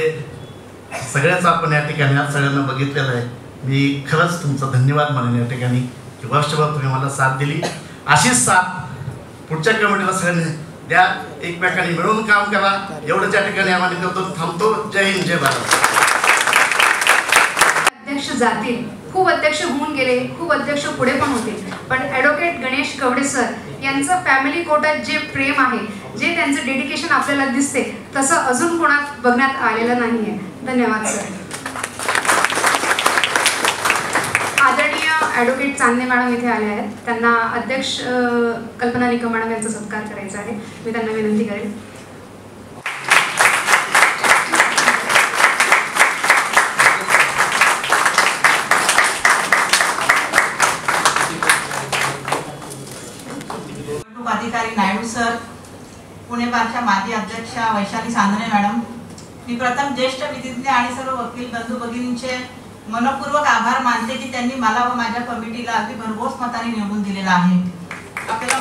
सगळ्याच आपण या ठिकाणी आज सगळ्यांना बघितलेलं आहे. मी खरंच तुमचा धन्यवाद मानेन या ठिकाणी की वर्षभर तुम्ही मला साथ दिली. अशीच साथ पुढच्या कमिटीला सगळ्यांनी द्या, एकमेकांनी मिळून काम करा. एवढं त्या ठिकाणी आम्हाला करतो. थांबतो. जय हिंद, जय भारत. अध्यक्ष जातील, खूप अध्यक्ष होऊन गेले, खूप अध्यक्ष पुढे पण होते, पण ॲडव्होकेट गणेश कवडे सर यांचं फॅमिली कोर्टात जे प्रेम आहे, जे त्यांचं डेडिकेशन आपल्याला दिसते, तसं अजून कोणात बघण्यात आलेलं नाही आहे. धन्यवाद सर. आदरणीय ॲडव्होकेट चांदणे मॅडम इथे आले आहेत. त्यांना अध्यक्ष कल्पना निकम मॅडम यांचा सत्कार करायचा आहे. मी त्यांना विनंती करेन. अधिकारी नायडू सर, पुणे बारच्या माजी अध्यक्षा वैशाली चांदणे मॅडम, मी प्रथम ज्येष्ठ विधिज्ञ आणि सर्व वकील बंधू भगिनींचे मनपूर्वक आभार मानते की त्यांनी मला व माझ्या कमिटीला अगदी भरघोस मताने निवडून दिलेला आहे. आपल्याला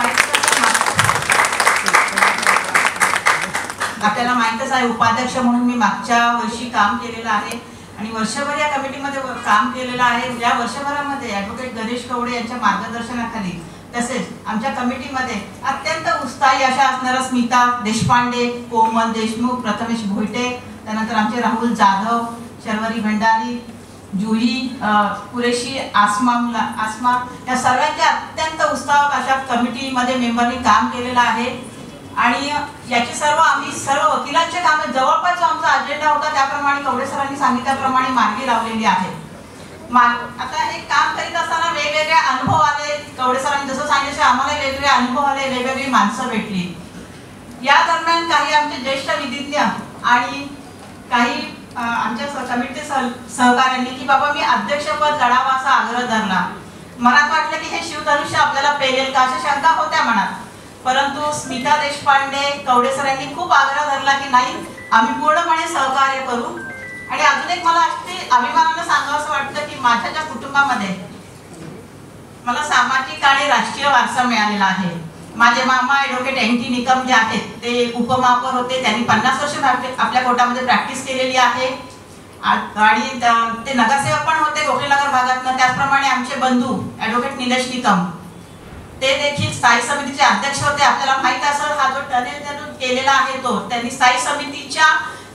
माहीतच आहे उपाध्यक्ष म्हणून मी मागच्या वर्षी काम केलेलं आहे आणि वर्षभर या कमिटीमध्ये काम केलेलं आहे. या वर्षभरामध्ये ॲडव्होकेट गणेश कवडे यांच्या मार्गदर्शनाखाली तसेच आमच्या कमिटीमध्ये अत्यंत उत्साही अशा असणाऱ्या स्मिता देशपांडे, कोमल देशमुख, प्रथमेश भोईटे, त्यानंतर आमचे राहुल जाधव, शर्वरी भंडारी, जुही कुरेशी, आसमा या सर्वांच्या अत्यंत उत्साहक अशा कमिटीमध्ये मेंबरनी काम केलेलं आहे. आणि याची आम्ही सर्व वकिलांचे कामे जवळपास जो आमचा अजेंडा होता त्याप्रमाणे कवडे सरांनी सांगितल्याप्रमाणे मार्गी लावलेली आहे. आता हे काम करीत असताना वेगवेगळे अनुभव आले. कवडे सरांनी जसं सांगितलं आम्हाला वेगवेगळे अनुभव आले, वेगवेगळी माणसं भेटली. या दरम्यान काही आमचे ज्येष्ठ विधिज्ञ आणि काही आमच्या कमिटी सहकाऱ्यांनी की बाबा मी अध्यक्षपद लढावा असा आग्रह धरला. मनात वाटलं की हे शिवधनुष्य आपल्याला पेलेल का अशा शंका होत्या मनात. परंतु स्मिता देशपांडे, कवडे सरांनी खूप आग्रह धरला की नाही आम्ही पूर्णपणे सहकार्य करू. आणि अजून एक मला अगदी अभिमानानं सांगावं असं वाटतं की माझ्या ज्या कुटुंबामध्ये मला सामाजिक आणि राष्ट्रीय वारसा मिळालेला आहे. माझे मामा ॲडव्होकेट NT निकम जे आहेत ते उपमहापौर होते. त्यांनी 50 वर्ष आपल्या कोर्टामध्ये प्रॅक्टिस केलेली आहे आणि ते नगरसेवक पण होते गोखलेनगर भागातनं. त्याचप्रमाणे आमचे बंधू ॲडव्होकेट निलेश निकम ते देखील स्थायी समितीचे अध्यक्ष होते. आपल्याला माहित असेल हा जो टनेल त्यांनी केलेला आहे तो त्यांनी स्थायी समितीच्या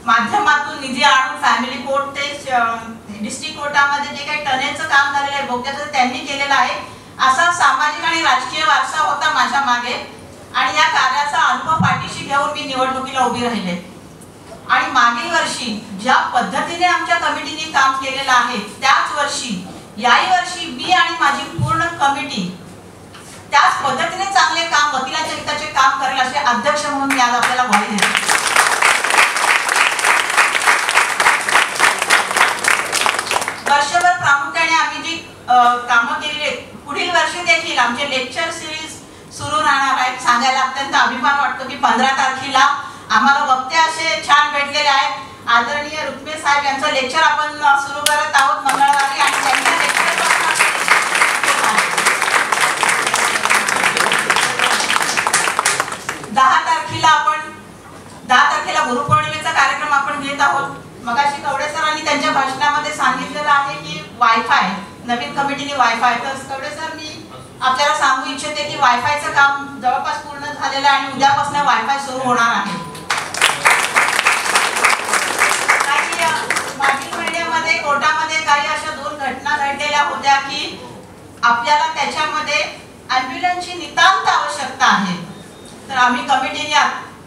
माध्यमातून निधी आणून फॅमिली कोर्ट ते डिस्ट्रिक्ट कोर्टामध्ये जे काही टनेलचं काम झालेलं आहे बोगद्याचं त्यांनी केलेलं आहे. असा सामाजिक आणि राजकीय वारसा होता माझ्या मागे आणि या कार्याचा अनुभव पाठीशी घेऊन मी निवडणुकीला उभी राहिले. आणि मागील वर्षी ज्या पद्धतीने आमच्या कमिटीने काम केलेलं आहे त्याच वर्षी याही वर्षी मी आणि माझी पूर्ण कमिटी त्याच पद्धतीने चांगले काम वकिलांच्या हिताचे काम करेल असे अध्यक्ष म्हणून मी आज आपल्याला ग्वाही देते. वर्षभर प्रामुख्याने आम्ही जी कामं केलेली आहेत पुढील वर्षी देखील आमचे लेक्चर सिरीज सुरू राहणार आहेत. सांगायला अत्यंत अभिमान वाटतो की 15 तारखेला आम्हाला वक्ते असे छान भेटलेले आहेत. आदरणीय रुक्मे साहेब यांचं लेक्चर आपण सुरू करत आहोत मंगळवारी आणि त्यांच्या लेक्चर 10 तारखेला गुरुपौर्णिमेचा कार्यक्रम आपण घेत आहोत. मगाशी कवडे सरांनी त्यांच्या भाषणामध्ये सांगितलेलं आहे की वायफाय नवीन कमिटीने वायफाय. तर कवडे सर मी आपल्याला सांगू इच्छिते की वायफायचं काम जवळपास पूर्ण झालेलं आहे आणि उद्यापासून वायफाय सुरू होणार आहे. मागील महिन्यामध्ये कोर्टामध्ये काही अशा 2 घटना घडलेल्या होत्या की आपल्याला त्याच्यामध्ये ॲम्ब्युलन्सची नितांत आवश्यकता आहे. तर आम्ही कमिटीने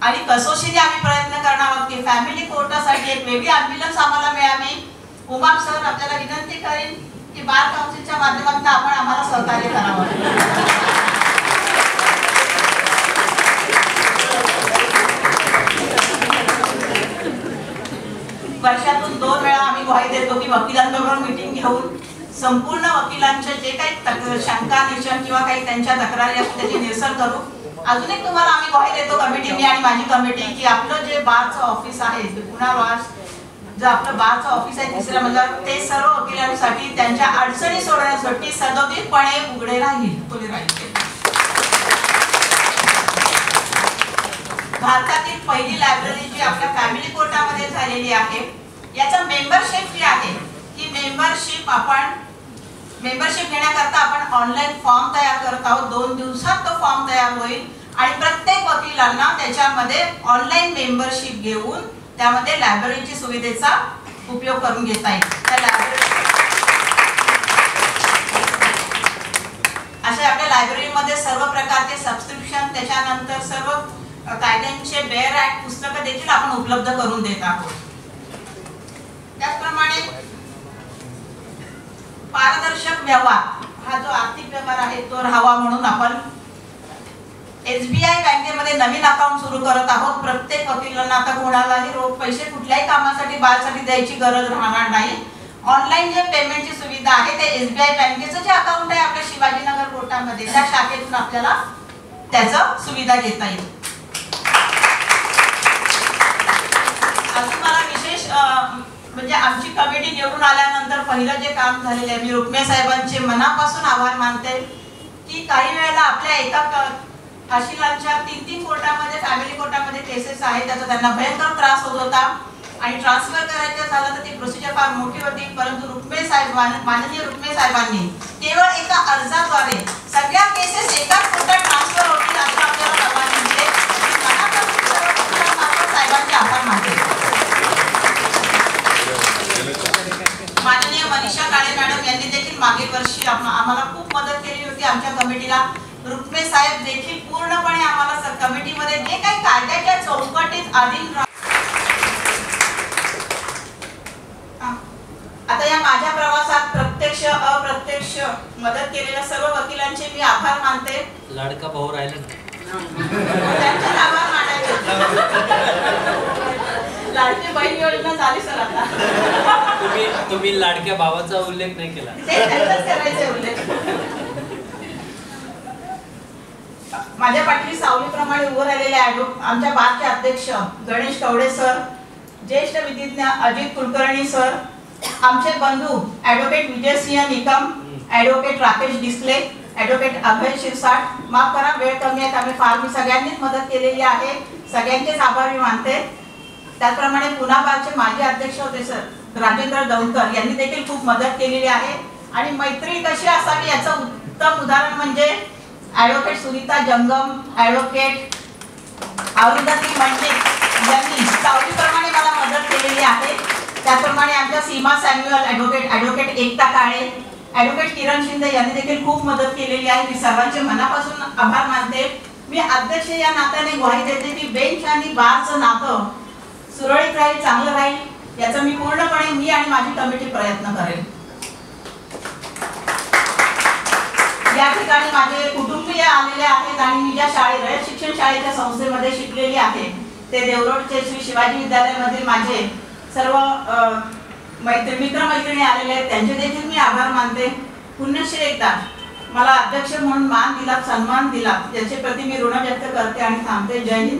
आणि कसोशीने आम्ही प्रयत्न करणार आहोत की फॅमिली कोर्टासाठी एक वेगळी ॲम्ब्युलन्स आम्हाला मिळावी. उमाप सर आपल्याला विनंती करेन की बार काउन्सिलच्या माध्यमातून आपण आम्हाला सहकार्य करावं. वर्षातून 2 वेळा आम्ही ग्वाही देतो की वकिलांबरोबर मीटिंग घेऊन संपूर्ण वकिलांचे जे काही शंका निरसन किंवा काही त्यांच्या तक्रारी असतील त्याची निरसन करू. अजून एक तुम्हाला आम्ही ग्वाही देतो कमिटी मी आणि माझी कमिटी की आपलं जे बारचं ऑफिस आहे पुण्यावास जे आपलं बारचं ऑफिस आहे 3ऱ्या मजल्यावर ते सर्व वकिलांसाठी त्यांच्या अडचणी सोडवण्यासाठी सदोदितपणे उघडे राहील खुले राहील. भारतातील पहिली लायब्ररी जी आपल्या फॅमिली कोर्टामध्ये झालेली आहे याचं मेंबरशिप जी आहे ही मेंबरशिप घेण्याकरता आपण ऑनलाईन फॉर्म तयार करत आहोत. 2 दिवसात तो फॉर्म तयार होईल आणि प्रत्येक वकिलांना त्याच्यामध्ये ऑनलाईन मेंबरशिप घेऊन त्यामध्ये लायब्ररीची सुविधेचा उपयोग करून घेता येईल. त्या अशा आपल्या लायब्ररीमध्ये सर्व प्रकारचे सबस्क्रिप्शन त्याच्यानंतर सर्व कायद्यांचे बेअर ऍक्ट पुस्तकं देखील आपण उपलब्ध करून देत आहोत. त्याचप्रमाणे पारदर्शक व्यवहार हा जो आर्थिक व्यवहार आहे तो राहावा म्हणून आपण SBI बँकेमध्ये नवीन अकाउंट सुरू करत आहोत. प्रत्येक वकिलांना आता कोणालाही रोख पैसे कुठल्याही कामासाठी बाळसाठी द्यायची गरज राहणार नाही. ऑनलाईन जे पेमेंटची सुविधा आहे ते SBI बँकेचं जे अकाउंट आहे आपल्या शिवाजीनगर कोर्टामध्ये त्या शाखेतून आपल्याला त्याचं सुविधा घेता येईल. अजून मला विशेष म्हणजे आमची कमिटी निवडून आल्यानंतर पहिलं जे काम झालेलं आहे मी रुक्मे साहेबांचे मनापासून आभार मानते की काही वेळेला आपल्या एका अशिलांच्या 3 कोर्टामध्ये फॅमिली कोर्टामध्ये केसेस आहेत त्याचा त्यांना भयंकर त्रास होत होता. आणि ट्रान्सफर करायचं झालं तर ती प्रोसिजर फार मोठी होती, परंतु माननीय रुक्मे साहेबांनी केवळ एका अर्जाद्वारे सगळ्या केसेस एकाच कोर्टात ट्रान्सफर होतील असं आपल्याला सर्वांनी दिले. साहेबांचे आभार मानते. माननीय मनीषा काळे मॅडम यांनी देखील मागील वर्षी आम्हाला खूप मदत केली होती आमच्या कमिटीला. रुक्मे साहेब देखील पूर्णपणे आम्हाला कमिटीमध्ये जे काही कायद्याच्या चौकटीत अधीन आता या माझ्या प्रवासात प्रत्यक्ष अप्रत्यक्ष मदत केलेल्या सर्व वकिलांचे मी आभार मानते. लाडका भाऊ राहिला त्यांचे आभार मानायचे. लाडकी बहीण योजना झाली सर आता. तुम्ही लाडक्या भावाचा उल्लेख नाही केला. ते त्यांचाच करायचे उल्लेख. माझ्या पाठीशी सावलीप्रमाणे उभं राहिलेले आमच्या बारचे अध्यक्ष गणेश कवडे सर, ज्येष्ठ विधिज्ञ अजित कुलकर्णी सर, आमचे बंधू advocate Vijaysinh Nikam, advocate Rakesh Disle, advocate Abhay Shirsat. माफ करा वेळ कमी आहे त्यामुळे फार मी सगळ्यांनीच मदत केलेली आहे. सगळ्यांचेच आभार मी मानते. त्याचप्रमाणे पुन्हा बारचे माजी अध्यक्ष होते सर राजेंद्र दौंडकर, यांनी देखील खूप मदत केलेली आहे. आणि मैत्री कशी असावी याचं उत्तम उदाहरण म्हणजे ॲडव्होकेट सुनीता जंगम, ॲडव्होकेट अरुंधती मंडित यांनी सावलीप्रमाणे मला मदत केलेली आहे. त्याचप्रमाणे आमच्या सीमा सॅम्युअल ॲडव्होकेट एकता काळे, ॲडव्होकेट किरण शिंदे यांनी देखील खूप मदत केलेली आहे. मी सर्वांचे मनापासून आभार मानते. मी अध्यक्ष या नात्याने ग्वाही देते की बेंच आणि बारचं नातं सुरळीत राहील, चांगलं राहील याचा मी पूर्णपणे मी आणि माझी कमिटी प्रयत्न करेल. या ठिकाणी माझे कुटुंबीय आलेले आहेत आणि मी ज्या रयत शिक्षण शाळेच्या संस्थेमध्ये शिकलेली आहे ते देवरोडचे श्री शिवाजी विद्यालयामधील माझे सर्व मित्रमैत्रिणी आलेले आहेत, त्यांचे देखील मी आभार मानते. पुण्यश्री एकदा मला अध्यक्ष म्हणून मान दिला, सन्मान दिला, याचे प्रति मी ऋण व्यक्त करते आणि थांबते. जय हिंद.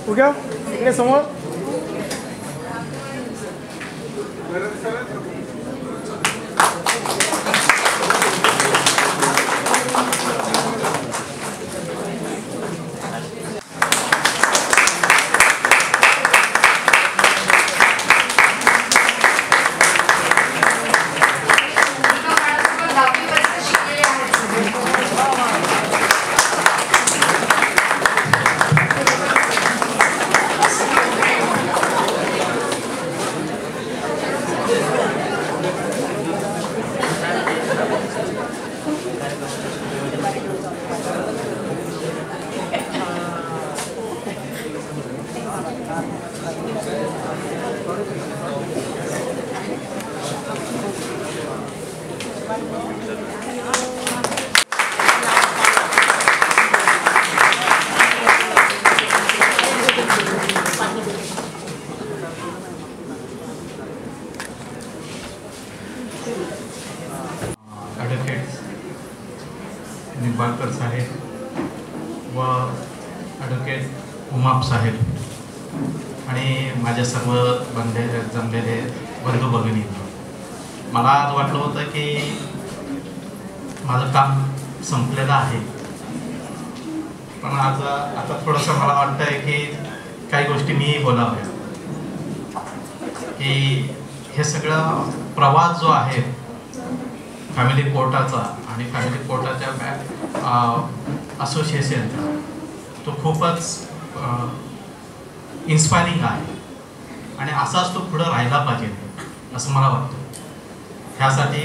उद्या इकडे समोर निंबाळकर साहेब व ॲडव्होकेट उमाप साहेब आणि माझ्या सर्व जमलेले बंधू भगिनी, मला आज वाटलं होतं की माझं काम संपलेलं आहे, पण आता थोडंसं मला वाटतं आहे की काही गोष्टी मी बोलाव्या. की हे सगळं प्रवास जो आहे फॅमिली कोर्टाचा आणि फॅमिली कोर्टाच्या असोसिएशनचा तो खूपच इन्स्पायरिंग आहे आणि असाच तो पुढं राहायला पाहिजे असं मला वाटतं. ह्यासाठी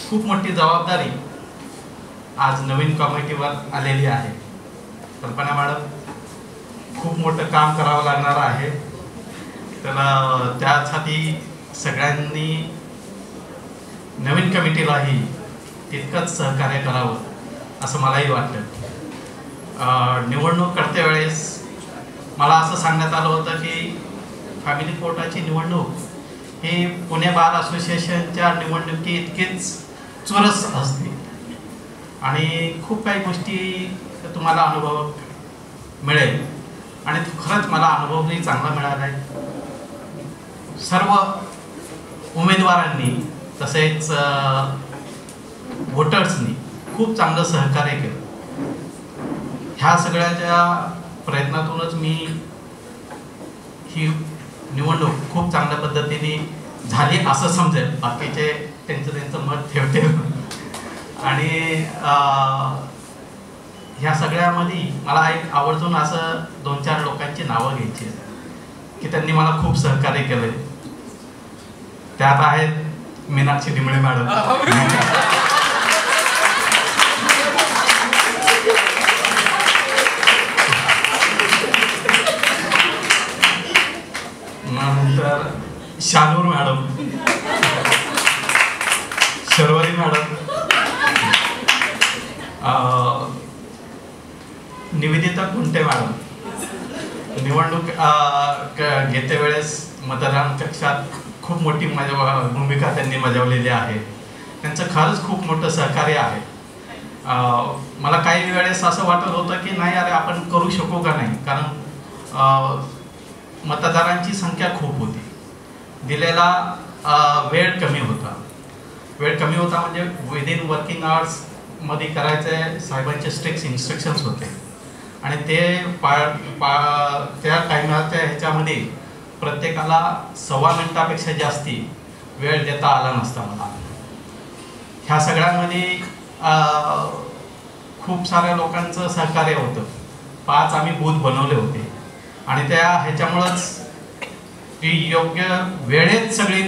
खूप मोठी जबाबदारी आज नवीन कमिटीवर आलेली आहे. कल्पना मॅडम खूप मोठं काम करावं लागणार आहे, तर त्यासाठी सगळ्यांनी नवीन कमिटीलाही तितकंच सहकार्य करावं असं मलाही वाटतं. निवडणूक करते वेळेस मला असं सांगण्यात आलं होतं की फॅमिली कोर्टाची निवडणूक ही पुणे बार असोसिएशनच्या निवडणुकी इतकीच चुरस असते आणि खूप काही गोष्टी तुम्हाला अनुभव मिळेल आणि खरंच मला अनुभवही चांगला मिळाला आहे. सर्व उमेदवारांनी तसेच वोटर्सनी खूप चांगलं सहकार्य केलं. ह्या सगळ्याच्या प्रयत्नातूनच मी ही निवडणूक खूप चांगल्या पद्धतीने झाली असं समजेल. बाकीचे त्यांचं मत ठेवतील. आणि ह्या सगळ्यामध्ये मला एक आवर्जून असं 2-4 लोकांची नावं घ्यायची आहेत की त्यांनी मला खूप सहकार्य केलंय. त्यात आहेत मीनाक्षी डिमळे मॅडम, नंतर Shanoor madam, Sharvari madam, Nivedita Kunte madam. निवडणूक घेते वेळेस मतदान कक्षात खूप मोठी भूमिका त्यांनी बजावलेली आहे. त्यांचं खरंच खूप मोठं सहकार्य आहे. मला काही वेळेस असं वाटत होतं की नाही अरे आपण करू शकू का नाही, कारण मतदारांची संख्या खूप होती, दिलेला वेळ कमी होता. वेळ कमी होता म्हणजे विदिन वर्किंग आवर्स मध्ये करायचे साहेबांचे स्ट्रिक्ट इन्स्ट्रक्शन्स होते आणि ते त्या टायमाच्या ह्याच्यामध्ये प्रत्येकाला 1.25 मिनिटापेक्षा जास्ती वेळ देता आला नसता मला. ह्या सगळ्यांमध्ये खूप साऱ्या लोकांचं सहकार्य होतं. 5 आम्ही बूथ बनवले होते आणि त्या ह्याच्यामुळंच ती योग्य वेळेत सगळी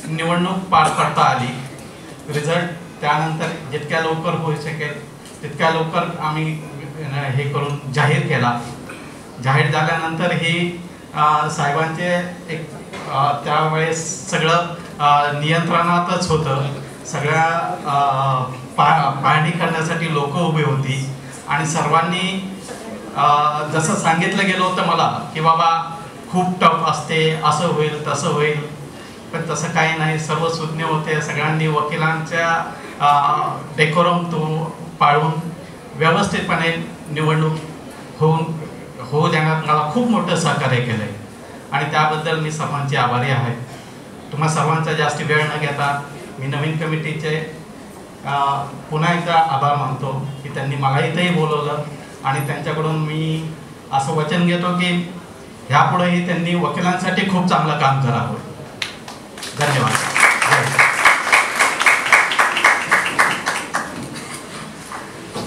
निवडणूक पार पडता आली. रिझल्ट त्यानंतर जितक्या लवकर होऊ शकेल तितक्या लवकर आम्ही हे करून जाहीर केला. जाहीर झाल्यानंतर ही साहेबांचे एक त्यावेळेस सगळं नियंत्रणातच होतं. सगळ्या पाहणी करण्यासाठी लोक उभी होती आणि सर्वांनी जसं सांगितलं गेलं होतं मला की बाबा खूप टफ असते, असं होईल तसं होईल, पण तसं काही नाही. सर्व सुज्ञ होते. सगळ्यांनी वकिलांच्या डेकोरम तो पाळून व्यवस्थितपणे निवडणूक होऊ देण्यात मला खूप मोठं सहकार्य केलं आहे आणि त्याबद्दल मी सर्वांचे आभारी आहे. तुम्हा सर्वांचा जास्ती वेळ न घेता मी नवीन कमिटीचे पुन्हा एकदा आभार मानतो की त्यांनी मला इथंही बोलवलं आणि त्यांच्याकडून मी असं वचन घेतो की ह्यापुढेही त्यांनी वकिलांसाठी खूप चांगलं काम करावं. धन्यवाद.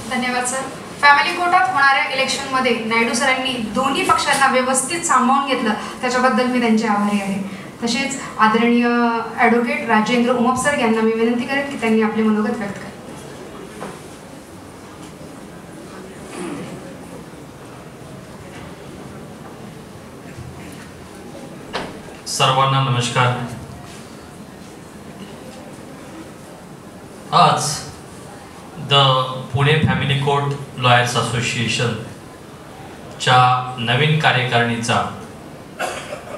धन्यवाद सर. फॅमिली कोर्टात होणाऱ्या इलेक्शनमध्ये नायडू सरांनी दोन्ही पक्षांना व्यवस्थित सांभाळून घेतलं, त्याच्याबद्दल मी त्यांचे आभारी आहे. तसेच आदरणीय ॲडव्होकेट राजेंद्र उमप सर यांना मी विनंती करेन की त्यांनी आपले मनोगत व्यक्त करावे. सर्वांना नमस्कार. आज the Pune family court lawyers association च्या नवीन कार्यकारिणीचा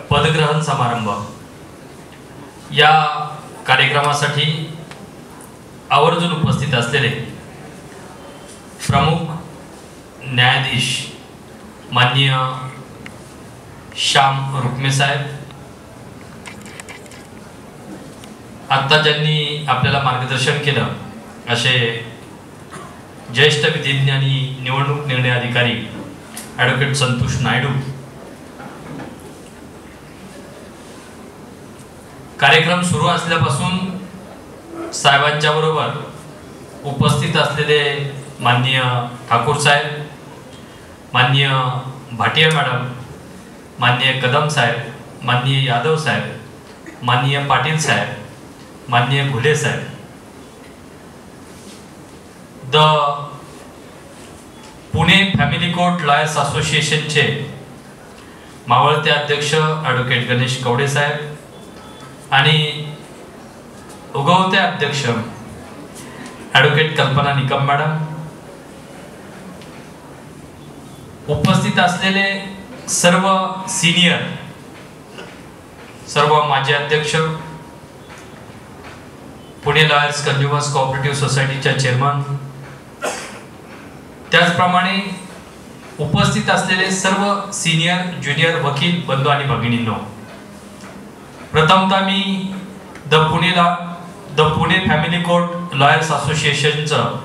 पदग्रहण समारंभ. या कार्यक्रमासाठी आवर्जून उपस्थित असलेले प्रमुख न्यायाधीश माननीय श्याम रुक्मे साहेब, आत्ता ज्यांनी आपल्याला मार्गदर्शन केलं असे ज्येष्ठ विधिज्ञ आणि निवडणूक निर्णय अधिकारी ॲडव्होकेट संतोष नायडू, कार्यक्रम सुरू असल्यापासून साहेबांच्या बरोबर उपस्थित असलेले माननीय ठाकूर साहेब, माननीय भाटिया मॅडम, माननीय कदम साहेब, माननीय यादव साहेब, माननीय पाटील साहेब, माननीय घुले साहेब, the Pune family court lawyers असोसिएशनचे मावळते अध्यक्ष ॲडव्होकेट गणेश कवडे साहेब आणि उगवते अध्यक्ष ॲडव्होकेट कल्पना निकम मॅडम, उपस्थित असलेले सर्व सिनियर, सर्व माजी अध्यक्ष, पुणे लॉयर्स कन्झ्युमर्स कोऑपरेटिव्ह सोसायटीच्या चेअरमन, त्याचप्रमाणे उपस्थित असलेले सर्व सिनियर ज्युनियर वकील बंधू आणि भगिनींनो, प्रथमतः मी the Pune family court lawyers असोसिएशनचं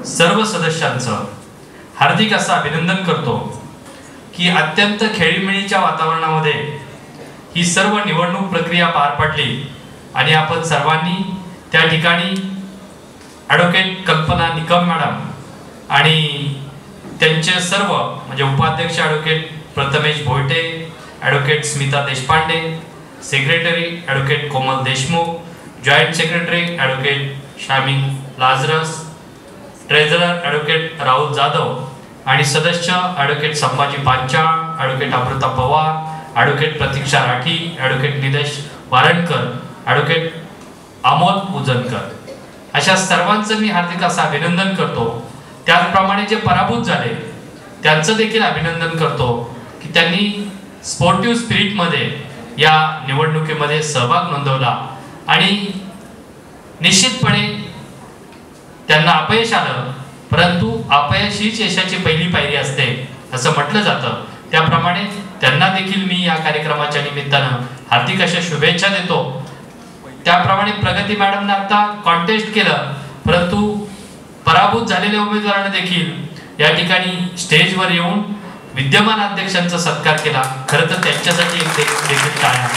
सर्व सदस्यांचं हार्दिक असं अभिनंदन करतो की अत्यंत खेळीमेळीच्या वातावरणामध्ये ही सर्व निवडणूक प्रक्रिया पार पडली आणि आपण सर्वांनी त्या ठिकाणी ॲडव्होकेट कल्पना निकम मॅडम आणि त्यांचे सर्व म्हणजे उपाध्यक्ष advocate Prathamesh Bhoyte, advocate Smita Deshpande, secretary advocate Komal Deshmukh, joint secretary advocate Shaming Lazarus, treasurer advocate Rahul Jadhav आणि सदस्य advocate Sambhaji Panchal, advocate Amruta Pawar, advocate Pratiksha Rathi, advocate Nilesh Varankar, advocate Amol Ujankar, अशा सर्वांचं मी हार्दिक असं अभिनंदन करतो. त्याचप्रमाणे जे पराभूत झाले त्यांचं देखील अभिनंदन करतो की त्यांनी स्पोर्टिव्ह स्पिरिटमध्ये या निवडणुकीमध्ये सहभाग नोंदवला आणि निश्चितपणे त्यांना अपयश आलं, परंतु अपयश हीच यशाची पहिली पायरी असते असं म्हटलं जातं. त्याप्रमाणे त्यांना देखील मी या कार्यक्रमाच्या निमित्तानं हार्दिक अशा शुभेच्छा देतो. त्याप्रमाणे प्रगती मॅडमने आता कॉन्टेस्ट केलं, परंतु पराभूत झालेल्या उमेदवारांना देखील या ठिकाणी स्टेजवर येऊन विद्यमान अध्यक्षांचा सत्कार केला. खरं तर त्यांच्यासाठी एक देखील टाळ्या,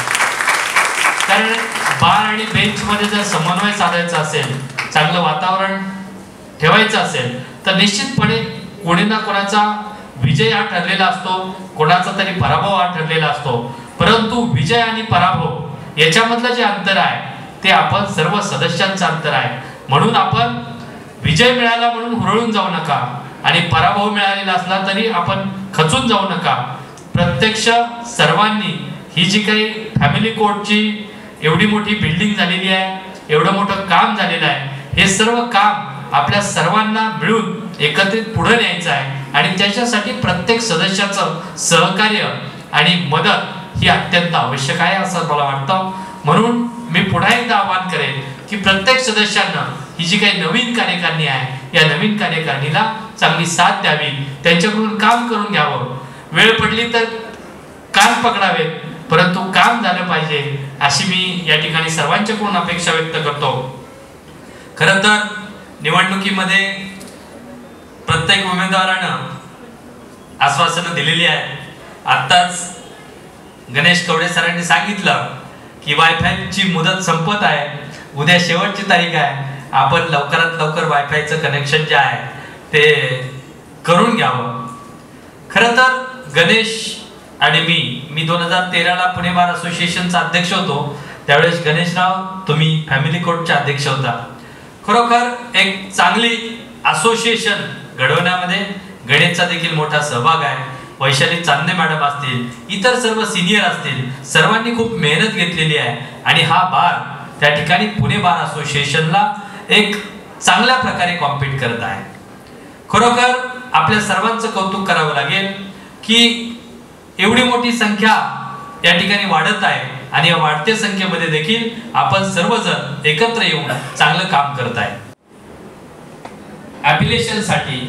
कारण बार आणि बेंच मध्ये जर समन्वय साधायचा असेल, चांगलं वातावरण ठेवायचं असेल तर निश्चितपणे कोणी ना कोणाचा विजय हा ठरलेला असतो, कोणाचा तरी पराभव हा ठरलेला असतो. परंतु विजय आणि पराभव याच्यामधलं जे अंतर आहे ते आपण सर्व सदस्यांचं अंतर आहे. म्हणून आपण विजय मिळाला म्हणून हुरळून जाऊ नका आणि पराभव मिळालेला असला तरी आपण खचून जाऊ नका. प्रत्यक्ष सर्वांनी ही जी काही फॅमिली कोर्टची एवढी मोठी बिल्डिंग झालेली आहे, एवढं मोठं काम झालेलं आहे, हे सर्व काम आपल्या सर्वांना मिळून एकत्रित पुढे न्यायचं आहे आणि त्याच्यासाठी प्रत्येक सदस्याचं सहकार्य आणि मदत ही अत्यंत आवश्यक आहे असं मला वाटतं. म्हणून मी पुन्हा एकदा आवाहन करेन की प्रत्येक सदस्यांना ही जी काही नवीन कार्यकारिणी आहे या नवीन कार्यकारिणीला चांगली साथ द्यावी, त्यांच्याकडून काम करून घ्यावं. वेळ पडली तर कान पकडावेत, परंतु काम झालं पाहिजे अशी मी या ठिकाणी सर्वांच्याकडून अपेक्षा व्यक्त करतो. खरं तर निवडणुकीमध्ये प्रत्येक उमेदवारानं आश्वासनं दिलेली आहे. आत्ताच गणेश कवडे सरांनी सांगितलं की वायफायची मुदत संपत आहे, उद्या शेवटची तारीख आहे, आपण लवकरात लवकर वायफायचं कनेक्शन जे आहे ते करून घ्यावं. खरं तर गणेश आणि मी 2013ला पुणे बार असोसिएशनचा अध्यक्ष होतो. त्यावेळेस गणेशराव तुम्ही फॅमिली कोर्टचे अध्यक्ष होता. खरोखर एक चांगली असोसिएशन घडवण्यामध्ये गणेशचा देखील मोठा सहभाग आहे. वैशाली चांदणे मॅडम असतील, इतर सर्व सिनियर असतील, सर्वांनी खूप मेहनत घेतलेली आहे आणि हा बार त्या ठिकाणी पुणे बार असोसिएशनला एक चांगल्या प्रकारे कॉम्पीट करत आहे. खरोखर आपल्या सर्वांचं कौतुक करावं लागेल की एवढी मोठी संख्या या ठिकाणी वाढत आहे आणि या वाढत्या संख्येमध्ये देखील आपण सर्वजण एकत्र येऊन चांगलं काम करत आहे. ॲपिलेशन साठी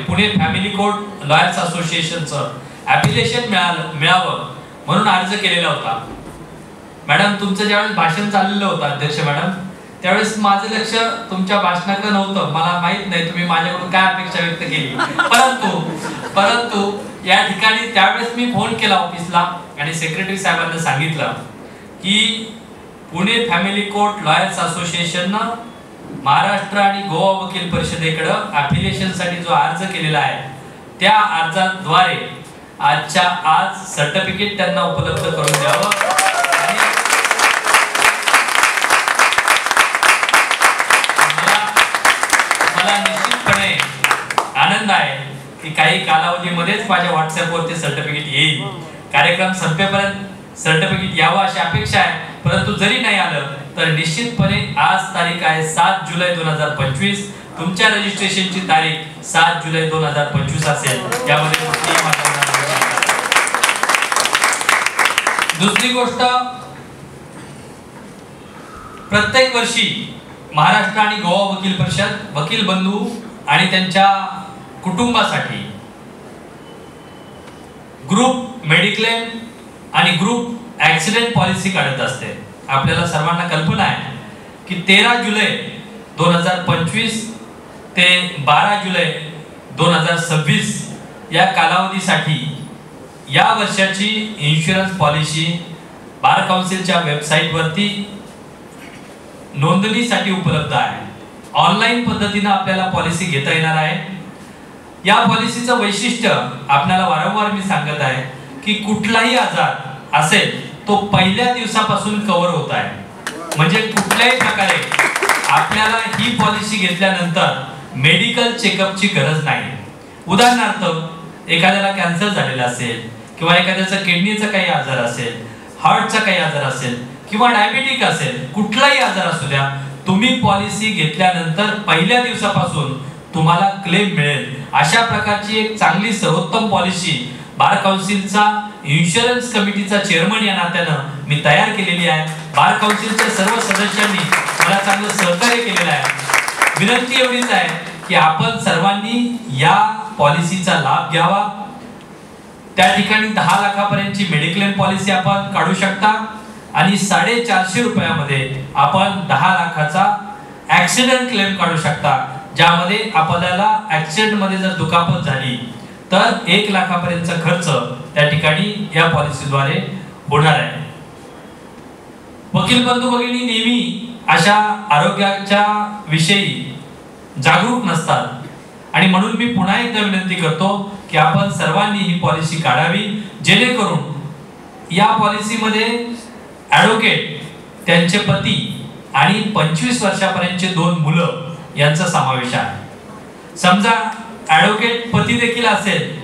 पुणे फॅमिली कोर्ट लॉयर्स असोसिएशनचं ॲपिलेशन मिळावं म्हणून अर्ज केलेला होता. मॅडम तुमचं ज्यावेळेस भाषण चाललेलं होतं अध्यक्ष मॅडम, त्यावेळेस माझं लक्ष तुमच्या भाषणाकडे नव्हतं. मला माहित नाही तुम्ही माझ्याकडून काय अपेक्षा व्यक्त केली, परंतु या ठिकाणी त्यावेळेस मी फोन केला ऑफिसला आणि सेक्रेटरी साहेबांना सांगितलं की पुणे फॅमिली कोर्ट लॉयर्स असोसिएशननं महाराष्ट्र आणि गोवा वकील परिषदेकडे ॲफिलिएशन साठी जो अर्ज केलेला आहे त्या अर्जाद्वारे आजच्या आज सर्टिफिकेट त्यांना उपलब्ध करून द्यावं. मला निश्चितपणे आनंद आहे की काही कालावधीमध्येच माझ्या व्हॉट्सअपवर ते सर्टिफिकेट येईल. कार्यक्रम संपेपर्यंत सर्टिफिकेट यावं अशी अपेक्षा आहे, परंतु जरी नाही आलं तर निश्चितपणे आज तारीख आहे 7 जुलै 2025. तुमच्या रजिस्ट्रेशनची तारीख 7 जुलै 2025 असेल. यामध्ये दुसरी गोष्ट, प्रत्येक वर्षी महाराष्ट्र आणि गोवा वकील परिषद वकील बंधू आणि त्यांच्या कुटुंबासाठी ग्रुप मेडिक्लेम आणि ग्रुप ऍक्सिडेंट पॉलिसी काढत असते. आपल्याला सर्वांना कल्पना आहे की 13 जुलै 2025 ते 12 जुलै 2026 या कालावधीसाठी या वर्षाची इन्शुरन्स पॉलिसी बार काउन्सिलच्या वेबसाईटवरती नोंदणीसाठी उपलब्ध आहे. ऑनलाईन पद्धतीने आपल्याला पॉलिसी घेता येणार आहे. या पॉलिसीचं वैशिष्ट्य आपल्याला वारंवार मी सांगत आहे की कुठलाही आजार असेल तो पहिल्या दिवसापासून कव्हर होत आहे. म्हणजे कुठल्याही प्रकारे आपल्याला ही पॉलिसी घेतल्यानंतर मेडिकल चेकअपची गरज नाही. उदाहरणार्थ एखाद्याला कॅन्सर झालेला असेल किंवा एखाद्याचा किडनीचा काही आजार असेल, हार्टचा काही आजार असेल किंवा डायबिटिक असेल, कुठलाही आजार असू द्या, तुम्ही पॉलिसी घेतल्यानंतर पहिल्या दिवसापासून तुम्हाला क्लेम मिळेल. अशा प्रकारची एक चांगली सर्वोत्तम पॉलिसी बार काउन्सिलचा इन्शुरन्स कमिटीचा चेअरमन या नात्यानं मी तयार केलेली आहे. बार काउन्सिलच्या सर्व सदस्यांनी मला चांगलं सहकार्य केलेलं आहे. विनंती एवढीच आहे की आपण सर्वांनी या पॉलिसीचा लाभ घ्यावा. त्या ठिकाणी 10 लाखापर्यंतची मेडिक्लेम पॉलिसी आपण काढू शकता आणि 450 रुपयामध्ये आपण 10 लाखाचा ऍक्सिडेंट क्लेम काढू शकता, ज्यामध्ये आपल्याला ऍक्सिडेंट मध्ये जर दुखापत झाली तर 1 लाखापर्यंतचा खर्च त्या ठिकाणी या पॉलिसीद्वारे होणार आहे. वकील बंधू भगिनी नेहमी अशा आरोग्याच्या विषयी जागरूक नसतात आणि म्हणून मी पुन्हा एकदा विनंती करतो की आपण सर्वांनी ही पॉलिसी काढावी, जेणेकरून या पॉलिसीमध्ये ॲडव्होकेट, त्यांचे पती आणि 25 वर्षापर्यंतचे 2 मुलं यांचा समावेश आहे. समजा ॲडव्होकेट पती देखील असेल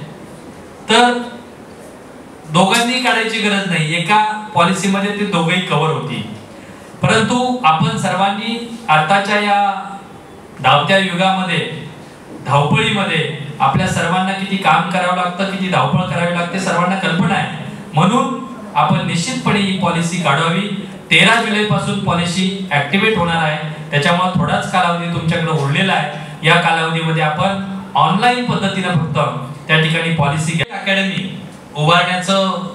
तर दोघांनी काढायची गरज नाही, एका पॉलिसीमध्ये ते दोघेही कव्हर होतील. परंतु आपण सर्वांनी आताच्या या धावत्या युगामध्ये, धावपळीमध्ये आपल्या सर्वांना किती काम करावं लागतं, किती धावपळ करावी लागते सर्वांना कल्पना आहे. म्हणून आपण निश्चितपणे ही पॉलिसी काढावी. 13 जुलै पासून पॉलिसी ऍक्टिव्हेट होणार आहे. त्याच्यामुळे थोडाच कालावधी तुमच्याकडे उरलेला आहे. या कालावधीमध्ये आपण ऑनलाईन पद्धतीने फक्त त्या ठिकाणी पॉलिसी अकॅडमी उभारण्याचं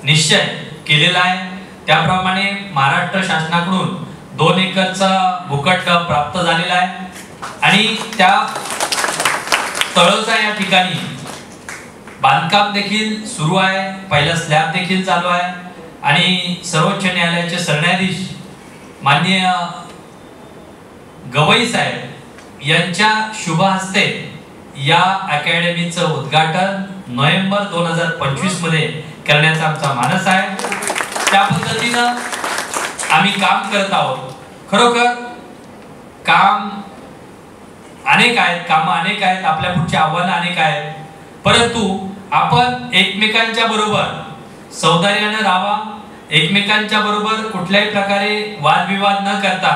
निश्चय केलेला आहे. त्याप्रमाणे महाराष्ट्र शासनाकडून 2 एकरचा भूखंड प्राप्त झालेला आहे आणि त्या तळोजा या ठिकाणी बांधकाम देखील सुरू आहे. पहिला स्लॅब देखील चालू आहे आणि सर्वोच्च न्यायालयाचे सरन्यायाधीश माननीय गवई साहेब यांच्या शुभ हस्ते या अकॅडमीचं उद्घाटन नोव्हेंबर 2025 मध्ये करण्याचा आमचा मानस आहे. त्या पद्धतीनं आम्ही काम करत आहोत. खरोखर काम अनेक आहेत, आपल्या पुढची आव्हानं अनेक आहेत, परंतु आपण एकमेकांच्या बरोबर सौहार्दाने राहावा. एकमेकांच्या बरोबर कुठल्याही प्रकारे वादविवाद न करता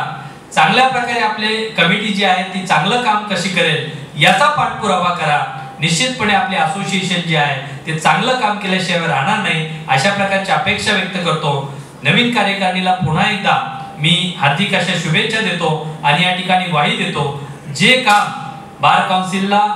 चांगल्या प्रकारे आपले कमिटी जी आहे ती चांगलं काम कशी करेल याचा पाठपुरावा करा. निश्चितपणे आपले असोसिएशन जे आहे ते चांगलं काम केल्याशिवाय राहणार नाही, अशा प्रकारची अपेक्षा व्यक्त करतो. नवीन कार्यकारिणीला पुन्हा एकदा मी हार्दिक अशा शुभेच्छा देतो आणि या ठिकाणी ग्वाही देतो, जे काम बार काउन्सिलला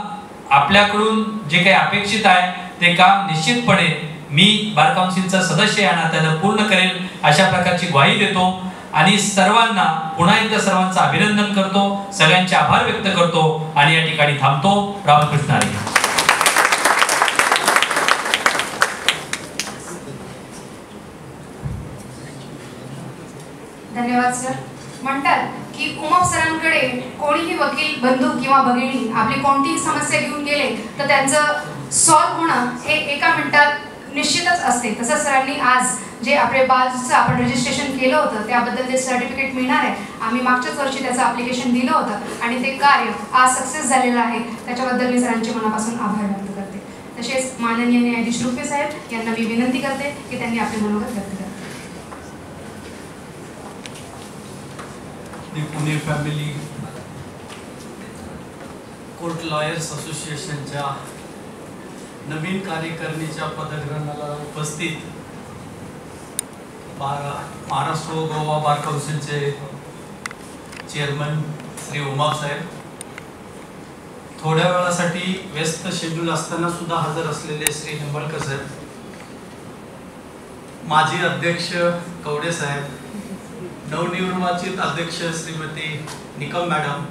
आपल्याकडून जे काही अपेक्षित आहे ते काम निश्चितपणे मी बार काउन्सिलचा सदस्य या नात्याने पूर्ण करेल, अशा प्रकारची ग्वाही देतो. आणि सर्वांना पुन्हा एकदा सर्वांचं अभिनंदन करतो, सगळ्यांचे आभार व्यक्त करतो आणि या ठिकाणी थांबतो. रामकृष्ण हरी. धन्यवाद सर. म्हणतात की उमप सरांकडे कोणीही वकील बंधू किंवा भगिनी आपली कोणतीही समस्या घेऊन गेले तर त्यांचं सॉल्व्ह होणं हे एका मिनिटात निश्चितच असते. तसं सरांनी आज जे आपले बालचं आपण रजिस्ट्रेशन केलं होतं त्याबद्दल ते सर्टिफिकेट मिळणार आहे. आम्ही मागच्याच वर्षी त्याचं ॲप्लिकेशन दिलं होतं आणि ते कार्य आज सक्सेस झालेलं आहे. त्याच्याबद्दल मी सरांचे मनापासून आभार व्यक्त करते. तसेच माननीय न्यायाधीश रुपे साहेब यांना मी विनंती करते की त्यांनी आपले मनोगत व्यक्त करावे. पुणे फॅमिली कोर्ट लॉयर्स असोसिएशनच्या नवीन कार्यकारिणीच्या पदग्रहणाला उपस्थित महाराष्ट्र व गोवा बार काउन्सिलचे चेअरमन श्री उमाप साहेब, थोड्या वेळासाठी व्यस्त शेड्यूल असताना सुद्धा हजर असलेले श्री निंबाळकर साहेब, माजी अध्यक्ष कवडे साहेब, नवनिर्वाचित अध्यक्ष श्रीमती निकम मॅडम,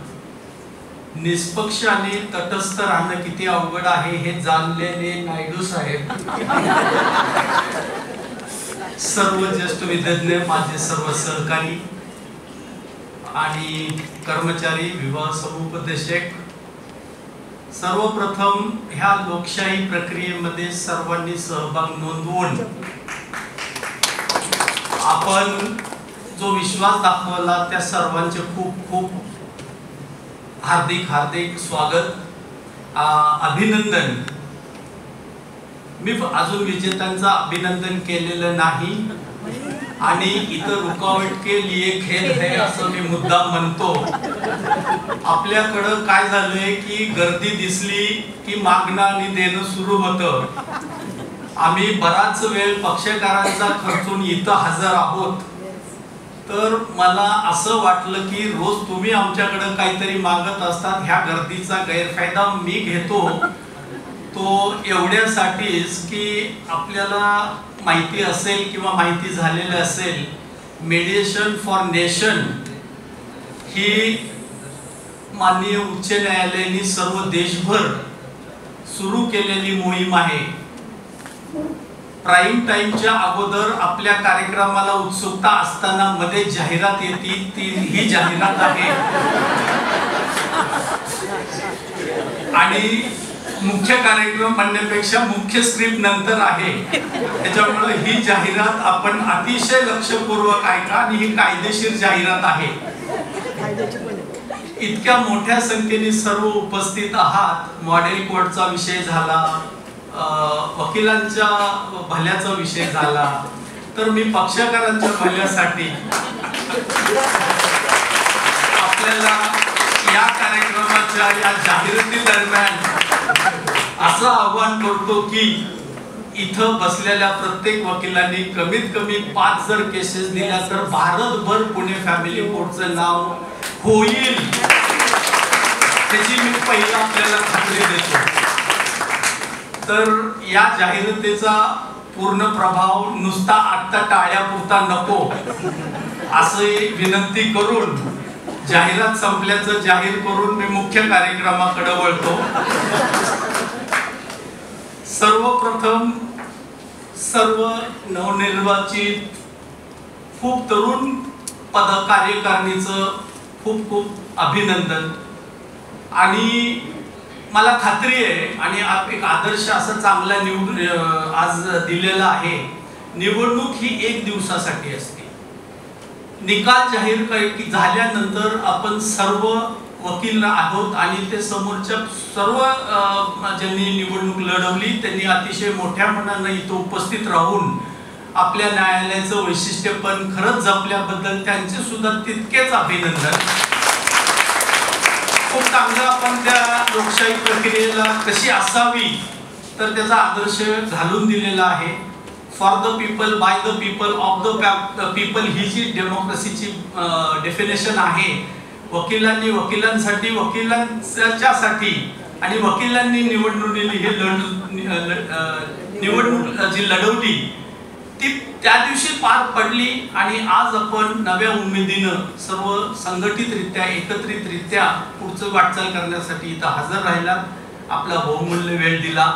निष्पक्ष आणि तटस्थ राहणं किती अवघड आहे हे जाणलेले नायडू साहेब, सर्व ज्येष्ठ विधिज्ञ, माझे सर्व सहकारी आणि कर्मचारी, विवाह समुपदेशक, सर्वप्रथम ह्या लोकशाही प्रक्रियेमध्ये सर्वांनी सहभाग नोंदवून आपण जो विश्वास दाखवला त्या सर्वांचे खूप खूप हार्दिक हार्दिक स्वागत, अभिनंदन. मी अजून विजेत्यांचं अभिनंदन केलेलं नाही आणि इथं रुकावट के लिए खेळ है असं मी मुद्दा म्हणतो. आपल्याकडं काय झालंय की गर्दी दिसली की मागणं आणि देणं सुरू होतं. आम्ही बराच वेळ पक्षकारांचा खर्चून इथं हजर आहोत, तर मला असं वाटलं की रोज तुम्ही आमच्याकडे काहीतरी मागत असतात, ह्या गर्दीचा गैरफायदा मी घेतो. तो एवढ्यासाठीच की आपल्याला माहिती असेल किंवा माहिती झालेलं असेल, मेडिएशन फॉर नेशन ही माननीय उच्च न्यायालयाने सर्व देशभर सुरू केलेली मोहीम आहे. प्राईम टाइमच्या अगोदर आपल्या कार्यक्रमाला उत्सुकता असताना मध्ये जाहिरात येते, ती ही जाहिरात आहे आणि मुख्य कार्यक्रम म्हणण्यापेक्षा मुख्य स्क्रिप्ट नंतर आहे. त्याच्यामुळे ही जाहिरात आपण अतिशय लक्षपूर्वक ऐका आणि ही कायदेशीर जाहिरात आहे. इतक्या मोठ्या संख्येने सर्व उपस्थित आहात. मॉडेल कोर्टचा विषय झाला, वकिलांच्या भल्याचा विषय झाला, तर मी पक्षकारांच्या भल्यासाठी आपल्याला या कार्यक्रमाच्या या जाहिराती दरम्यान असं आव्हान करतो की इथं बसलेल्या प्रत्येक वकिलांनी कमीत कमी 5 जर केसेस दिल्या तर भारतभर पुणे फॅमिली कोर्टचं नाव होईल, त्याची मी पहिला आपल्याला खात्री देतो. तर या जाहिरातीचा पूर्ण प्रभाव नुसता आत्ता टाळ्यापुरता नको असे विनंती करून जाहिरात संपल्याचं जाहीर करून मी मुख्य कार्यक्रमाकडे वळतो. सर्वप्रथम सर्व नवनिर्वाचित खूप तरुण कार्यकारिणीचं खूप खूप अभिनंदन. आणि मला खात्री आहे आणि एक आदर्श असा चांगला आज दिलेला आहे, निवडणूक ही 1 दिवसासाठी असते. निकाल जाहीर झाल्यानंतर आपण सर्व वकील आहोत आणि ते समोरच्या सर्व ज्यांनी निवडणूक लढवली त्यांनी अतिशय मोठ्या मनानं इथं उपस्थित राहून आपल्या न्यायालयाचं वैशिष्ट्य पण खरंच जपल्याबद्दल त्यांचे सुद्धा तितकेच अभिनंदन. खूप चांगलं आपण त्या लोकशाही प्रक्रियेला कशी असावी तर त्याचा आदर्श घालून दिलेला आहे. For the people, by the people, of the people ही जी डेमोक्रेसीची डेफिनेशन आहे. वकिलांनी वकिलांसाठी, वकिलांच्यासाठी आणि वकिलांनी निवडणूक जी लढवली ती त्या दिवशी पार पडली आणि आज आपण नव्या उमेदीनं सर्व संघटितरित्या एकत्रितरित्या पुढचं वाटचाल करण्यासाठी इथं हजर राहिलात, आपला बहुमूल्य वेळ दिला.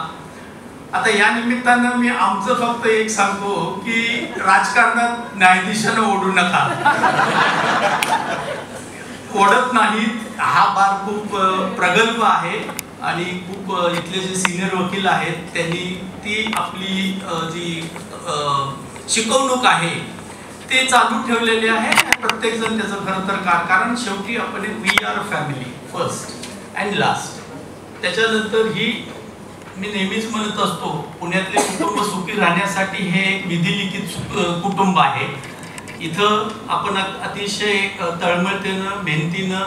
आता या निमित्तानं मी आमचं फक्त एक सांगतो की राजकारणात न्यायाधीशानं ओढू नका, ओढत नाहीत. हा बार खूप प्रगल्भ आहे आणि खूप इथले जे सिनियर वकील आहेत त्यांनी ती आपली जी शिकवणूक आहे ते चालू ठेवलेले आहे. प्रत्येक जण त्याचं खरं तर कारण शेवटी आपण we are family first and last. त्याच्यानंतर ही मी नेहमीच म्हणत असतो पुण्यातले कुटुंब सुखी राहण्यासाठी हे एक विधिलिखित कुटुंब आहे. इथं आपण अतिशय तळमळतेनं मेहनतीनं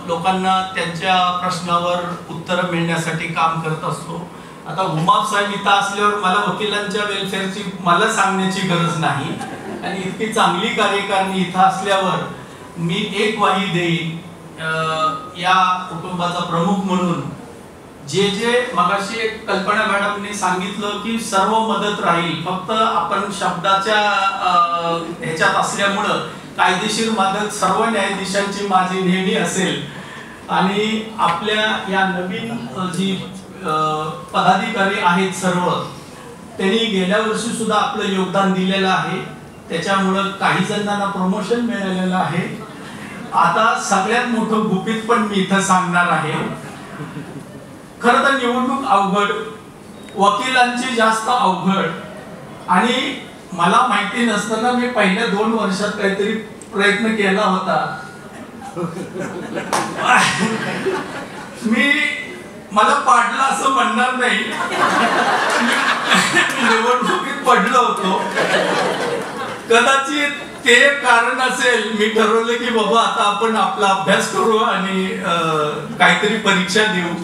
लोकांना त्यांच्या प्रश्नावर उत्तरं मिळण्यासाठी काम करत असतो. आता उमाप साहेब इथं असल्यावर मला वकिलांच्या वेलफेअरची मला सांगण्याची गरज नाही आणि इतकी चांगली कार्यकारिणी इथं असल्यावर मी एक ग्वाही देईन या कुटुंबाचा प्रमुख म्हणून. जे मगाशी एक कल्पना मॅडमने सांगितलं की सर्व मदत राहील, फक्त आपण शब्दाच्या ह्याच्यात असल्यामुळं कायदेशीर मदत सर्व न्यायाधीशांची माझी नेहमी असेल आणि आपल्या या नवीन जी पदाधिकारी आहेत सर्व, त्यांनी गेल्या वर्षी सुद्धा आपलं योगदान दिलेलं आहे, त्याच्यामुळं काही जणांना प्रमोशन मिळालेलं आहे. आता सगळ्यात मोठं गुपित पण मी इथं सांगणार आहे. खरं तर निवडणूक अवघड, वकिलांची जास्त अवघड, आणि मला माहिती नसताना मी पहिल्या 2 वर्षात काहीतरी प्रयत्न केला होता. मला पाडलं असं म्हणणार नाही, निवडणुकीत पडलो होतो. कदाचित ते कारण असेल, मी ठरवलं की बाबा आता आपण आपला अभ्यास करू आणि काहीतरी परीक्षा देऊ.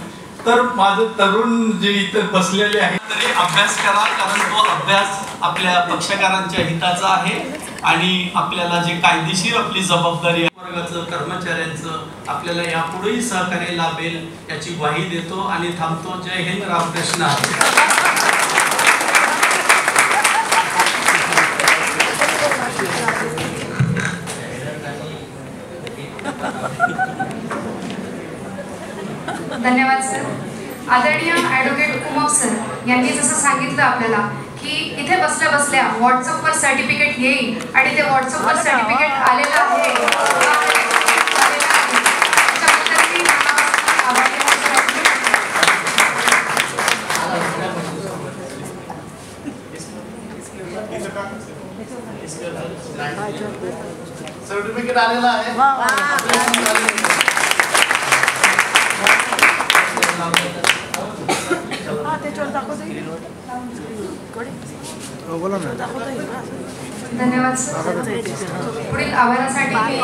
तर माझं तरुण जे इथं बसलेले आहेत तरी अभ्यास करा, कारण तो अभ्यास आपल्या पक्षकारांच्या हिताचा आहे आणि आपल्याला जे कायदेशीर आपली जबाबदारी आहे वर्गाचं, कर्मचाऱ्यांचं, आपल्याला यापुढेही सहकार्य लाभेल याची ग्वाही देतो आणि थांबतो. जय हिंद, रामकृष्ण हरी. धन्यवाद सर. आदरणीय ॲडव्होकेट उमप सर यांनी जसं सांगितलं आपल्याला की इथे बसल्या बसल्या व्हॉट्सअपवर सर्टिफिकेट येईल आणि ते व्हॉट्सअपवर सर्टिफिकेट आलेलं आहे. सर्टिफिकेट आलेलं आहे. धन्यवाद सर. पुढील आभारासाठी मी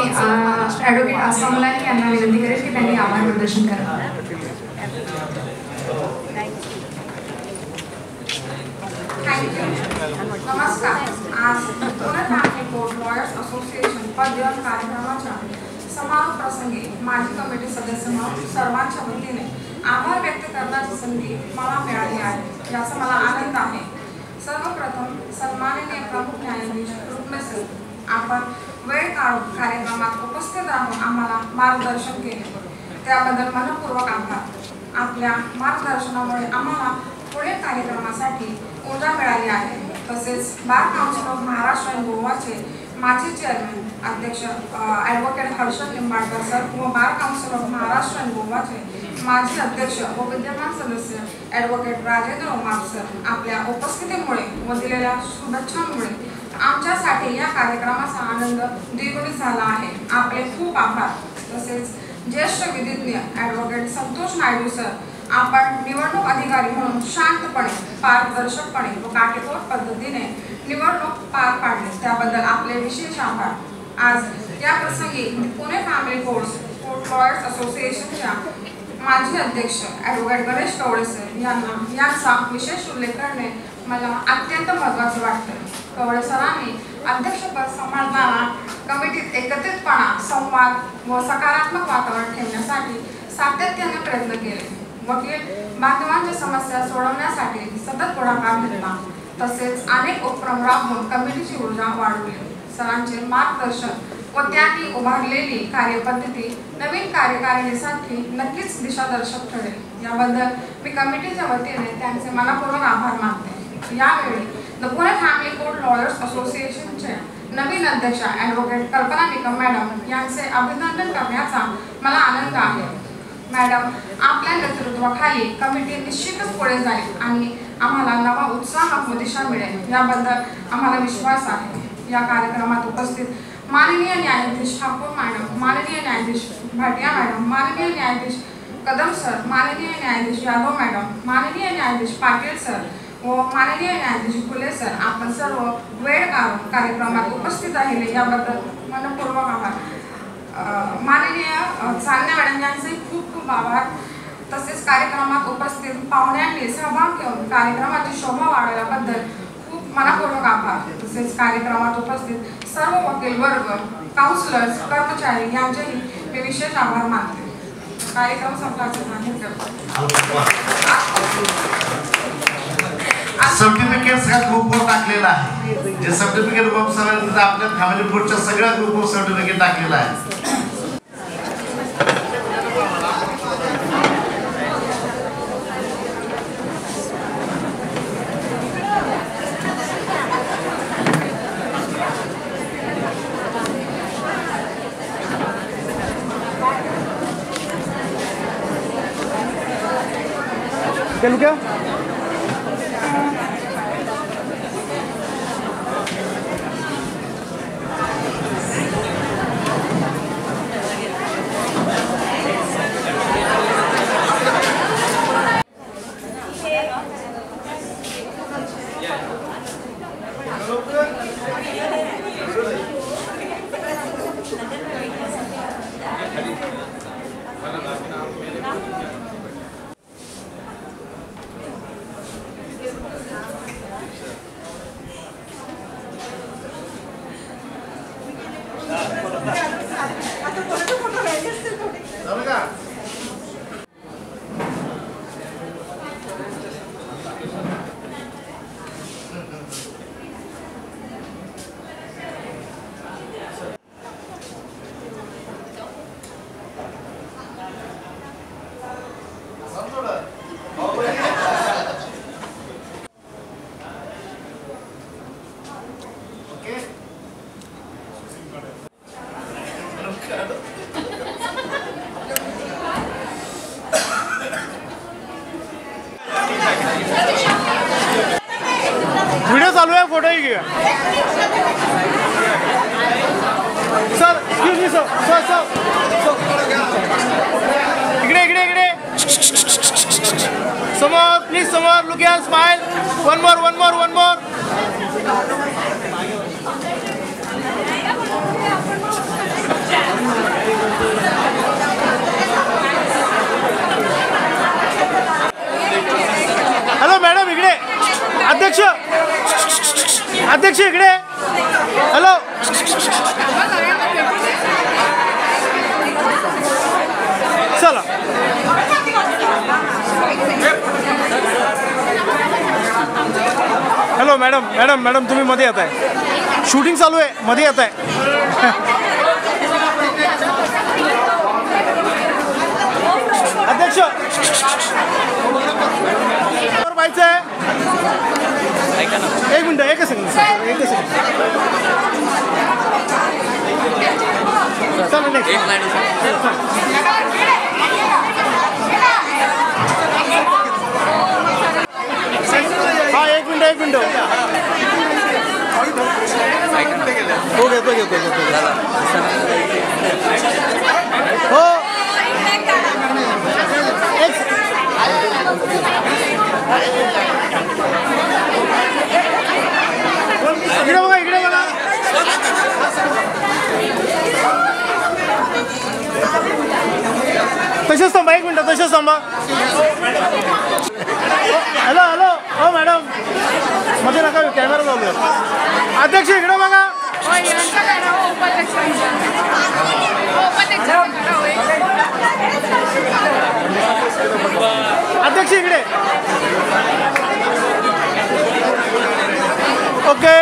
ॲडव्होकेट आसमा मुलानी यांना विनंती करेल की त्यांनी आभार प्रदर्शन करावं. नमस्कार. आज Pune family court lawyers association पदवीधर कार्यक्रमाच्या समारोप प्रसंगी माजी कमिटी सदस्य म्हणून सर्वांच्या वतीने आभार व्यक्त करण्याची संधी मला मिळाली आहे, याचा मला आनंद आहे. सर्वप्रथम सन्माननीय प्रमुख न्यायाधीश रुक्मे सर, आपण वेळ काढून कार्यक्रमात उपस्थित राहून आम्हाला मार्गदर्शन केले, त्याबद्दल मनपूर्वक आभार. आपल्या मार्गदर्शनामुळे आम्हाला पुढील कार्यक्रमासाठी ऊर्जा मिळाली आहे. तसेच बार काउन्सिल ऑफ महाराष्ट्र आणि गोवाचे माजी चेअरमन अध्यक्ष ॲडव्होकेट हर्षद लिंबाळकर सर व बार काउन्सिल ऑफ महाराष्ट्र आणि गोवाचे माजी अध्यक्ष व विद्यमान सदस्य ॲडव्होकेट राजेंद्र उमाप सर आपल्या उपस्थितीमुळे व दिलेल्या शुभेच्छांमुळे आमच्यासाठी या कार्यक्रमाचा आनंद द्विगुणित झाला आहे. आपले खूप आभार. तसेच ज्येष्ठ विधिज्ञ ॲडव्होकेट संतोष नायडू सर, आपण निवडणूक अधिकारी म्हणून शांतपणे, पारदर्शकपणे व काटेकोर पद्धतीने निवडणूक पार पाडली, त्याबद्दल आपले विशेष आभार. आज या प्रसंगी पुणे फॅमिली कोर्ट लॉयर्स असोसिएशनच्या माजी अध्यक्ष ॲडव्होकेट गणेश कवळे सर यांचा विशेष उल्लेख करणे मला अत्यंत महत्त्वाचे वाटते. कवळे सरांनी अध्यक्षपद सांभाळताना कमिटीत एकत्रितपणा, संवाद व सकारात्मक वातावरण ठेवण्यासाठी सातत्याने प्रयत्न केले. वकील बांधवांच्या समस्या सोडवण्यासाठी सतत पुढाकार घेतला. तसेच अनेक उपक्रम राबवून कमिटीची ऊर्जा वाढवली. सरांचे मार्गदर्शन व त्यांनी उभारलेली कार्यपद्धती नवीन कार्यकारिणीसाठी नक्कीच दिशादर्शक ठरेल, याबद्दल मी कमिटीच्या वतीने त्यांचे मनपूर्वक आभार मानते. यावेळी the Pune family court lawyers असोसिएशनचे नवीन अध्यक्ष ॲडव्होकेट कल्पना निकम मॅडम यांचे अभिनंदन करण्याचा मला आनंद आहे. मॅडम, आपल्या नेतृत्वाखाली कमिटी निश्चितच पुढे जाईल आणि आम्हाला नवा उत्साह व दिशा मिळेल, याबद्दल आम्हाला विश्वास आहे. या कार्यक्रमात उपस्थित माननीय न्यायाधीश ठाकूर मॅडम, माननीय न्यायाधीश भाटिया मॅडम, माननीय न्यायाधीश कदम सर, माननीय न्यायाधीश यादव मॅडम, माननीय न्यायाधीश पाटील सर व माननीय न्यायाधीश फुले सर, आपण सर्व वेळ काढून कार्यक्रमात उपस्थित राहिले याबद्दल मनपूर्वक आभार. माननीय चांदणे मॅडम यांचे खूप खूप आभार. तसेच कार्यक्रमात उपस्थित पाहुण्यांनी सहभाग घेऊन कार्यक्रमाची शोभा वाढवल्याबद्दल खूप मनपूर्वक आभार. तसेच कार्यक्रमात उपस्थित सर्व वकील वर्ग, काउन्सिलर्स, कर्मचारी यांचेही मी विशेष आभार मानते. कार्यक्रम संपल्याचे जाहीर करतो. सर्टिफिकेट सगळ्या ग्रुपवर टाकलेला आहे. जे सर्टिफिकेट ग्रुप सगळ्या आपल्या फॅमिली कोर्टच्या सगळ्या ग्रुपवर सर्टिफिकेट टाकलेलं आहे. चलू क्या वीडियो चालू आहे फोटो ही घ्या sir excuse me sir sir sir इकडे इकडे इकडे समोर प्लीज समोर लुक या smile one more hello madam इकडे अध्यक्ष इकडे हॅलो चला हॅलो मॅडम तुम्ही मध्ये येत आहे शूटिंग चालू आहे मध्ये येत आहे अध्यक्ष व्हायचं आहे एक मिनिट एक सेकंड चला नेक्स्ट हाँ एक मिनट हो घेतो हो इकडे बघा तसेच थांबा एक मिनिट तसेच थांबा हॅलो हो मॅडम मध्ये नका कॅमेरा लावूया अध्यक्ष इकडे बघा अध्यक्ष इकडे ओके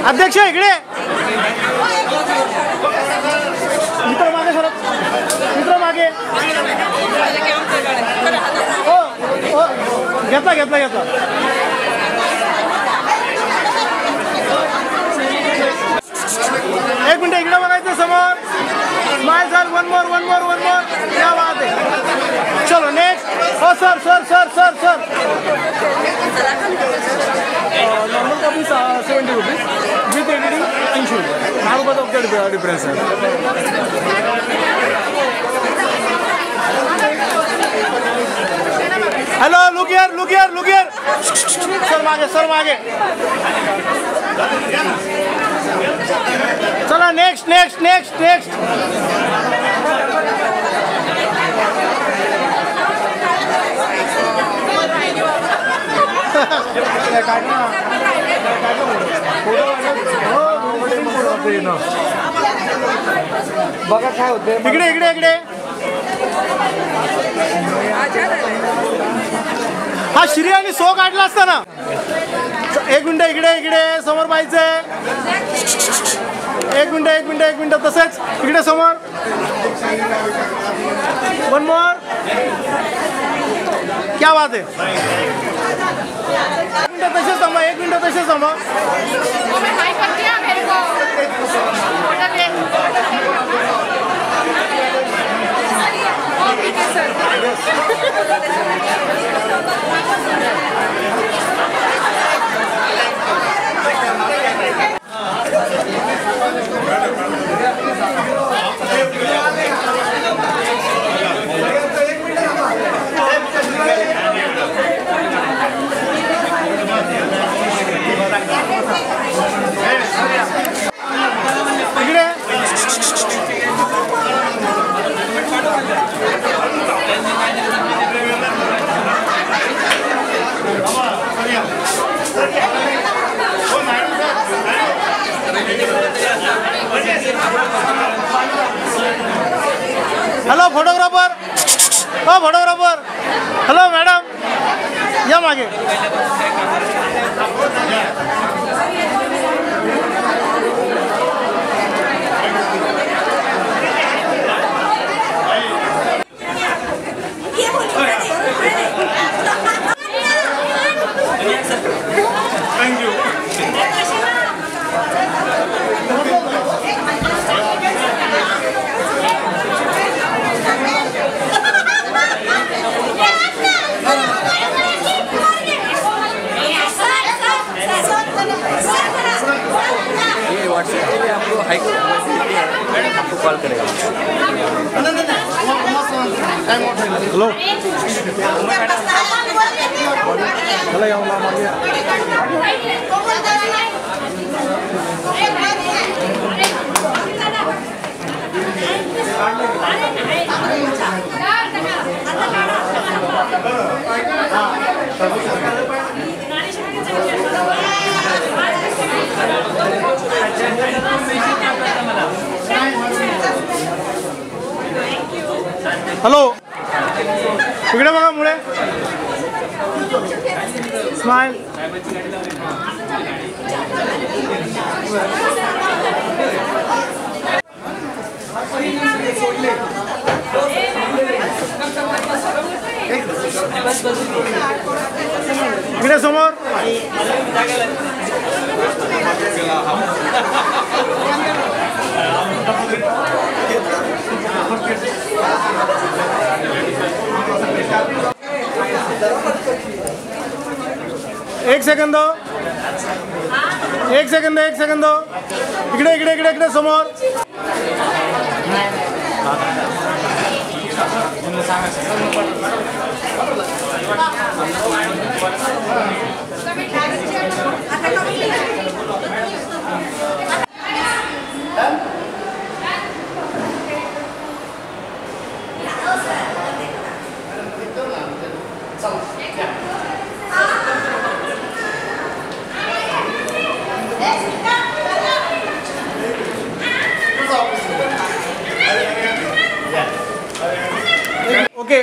अध्यक्ष इकडे मित्र मागे सरत मित्र मागे हो घेतला एक मिनिट इकडे बघायचं समोर स्माइल सर वन मोर क्या बात है चलो नेक्स्ट हो sir normal copy 70 rupees with editing 80 रुपये ₹4 डिफरेंस है हेलो लुक हियर सर मागे चला नेक्स्ट बघा काय होते इकडे हा श्री आणि सो काढला असता ना. एक मिनिट इकडे समोर पाहिजे. एक मिनिट तसेच इकडे समोर. One more. क्या बात है. एक मिनट तसेच थांबा. Hello photographer. हो फोटोग्राफर. हॅलो मॅडम या मागे. थँक्यू. आपको कॉल करेगा. हेलो हॅलो इकडे बघा मुळे. स्माइल. इकडे समोर. एक सेकंद इकडे समोर. ओके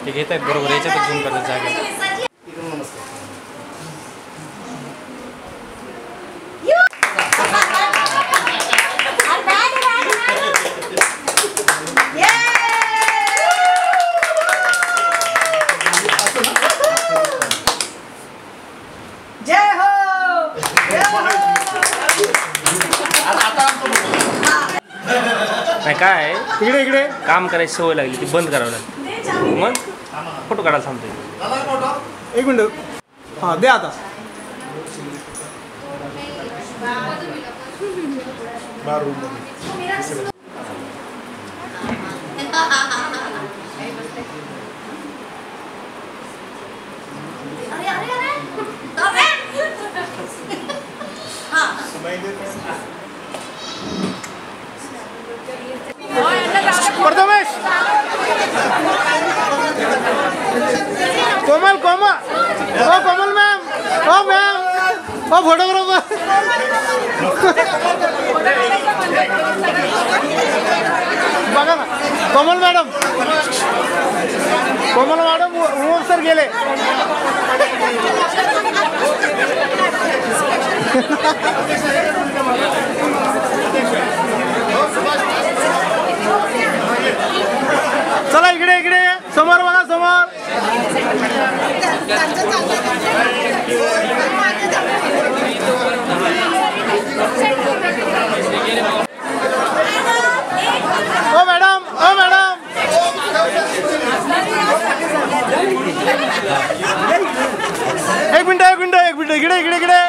ते घेत आहेत बरोबर. याच्यातच झूम करायचं जागा. नाही काय इकडे काम करायची सवय लागली ती बंद करावं लागली. मग फोटो काढायला सांगतोय. एक मिनिट. हां दे आता. प्रथमेश हो फोटोग्राफर बघा ना कोमल मॅडम उमर सर गेले चला इकडे इकडे समोर बघा समोर ओ मॅडम एक मिनिट इकडे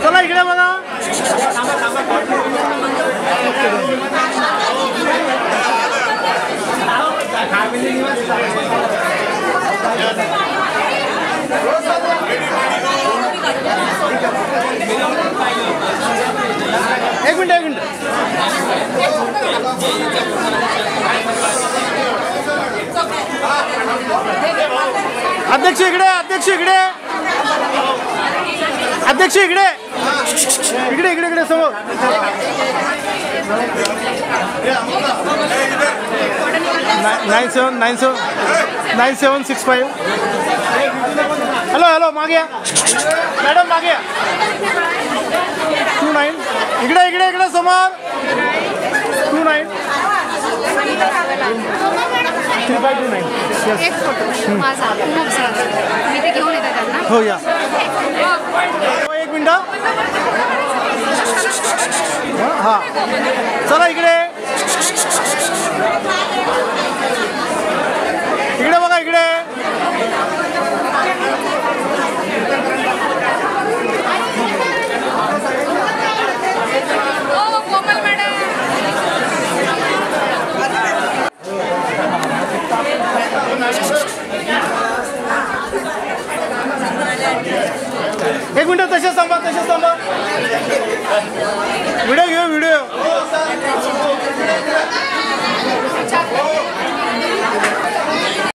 चला इकडे बघा एक मिनिट अध्यक्ष इकडे समोर 9765 हॅलो मागे या मॅडम मागे या 29 इकडे समोर 29 एक फोटो माझा मी ते घेऊन येते त्यांना हो या एक मिनिट हा चला इकडे बघा इकडे कोमल मॅडम एक मिनिट तसेच थांबा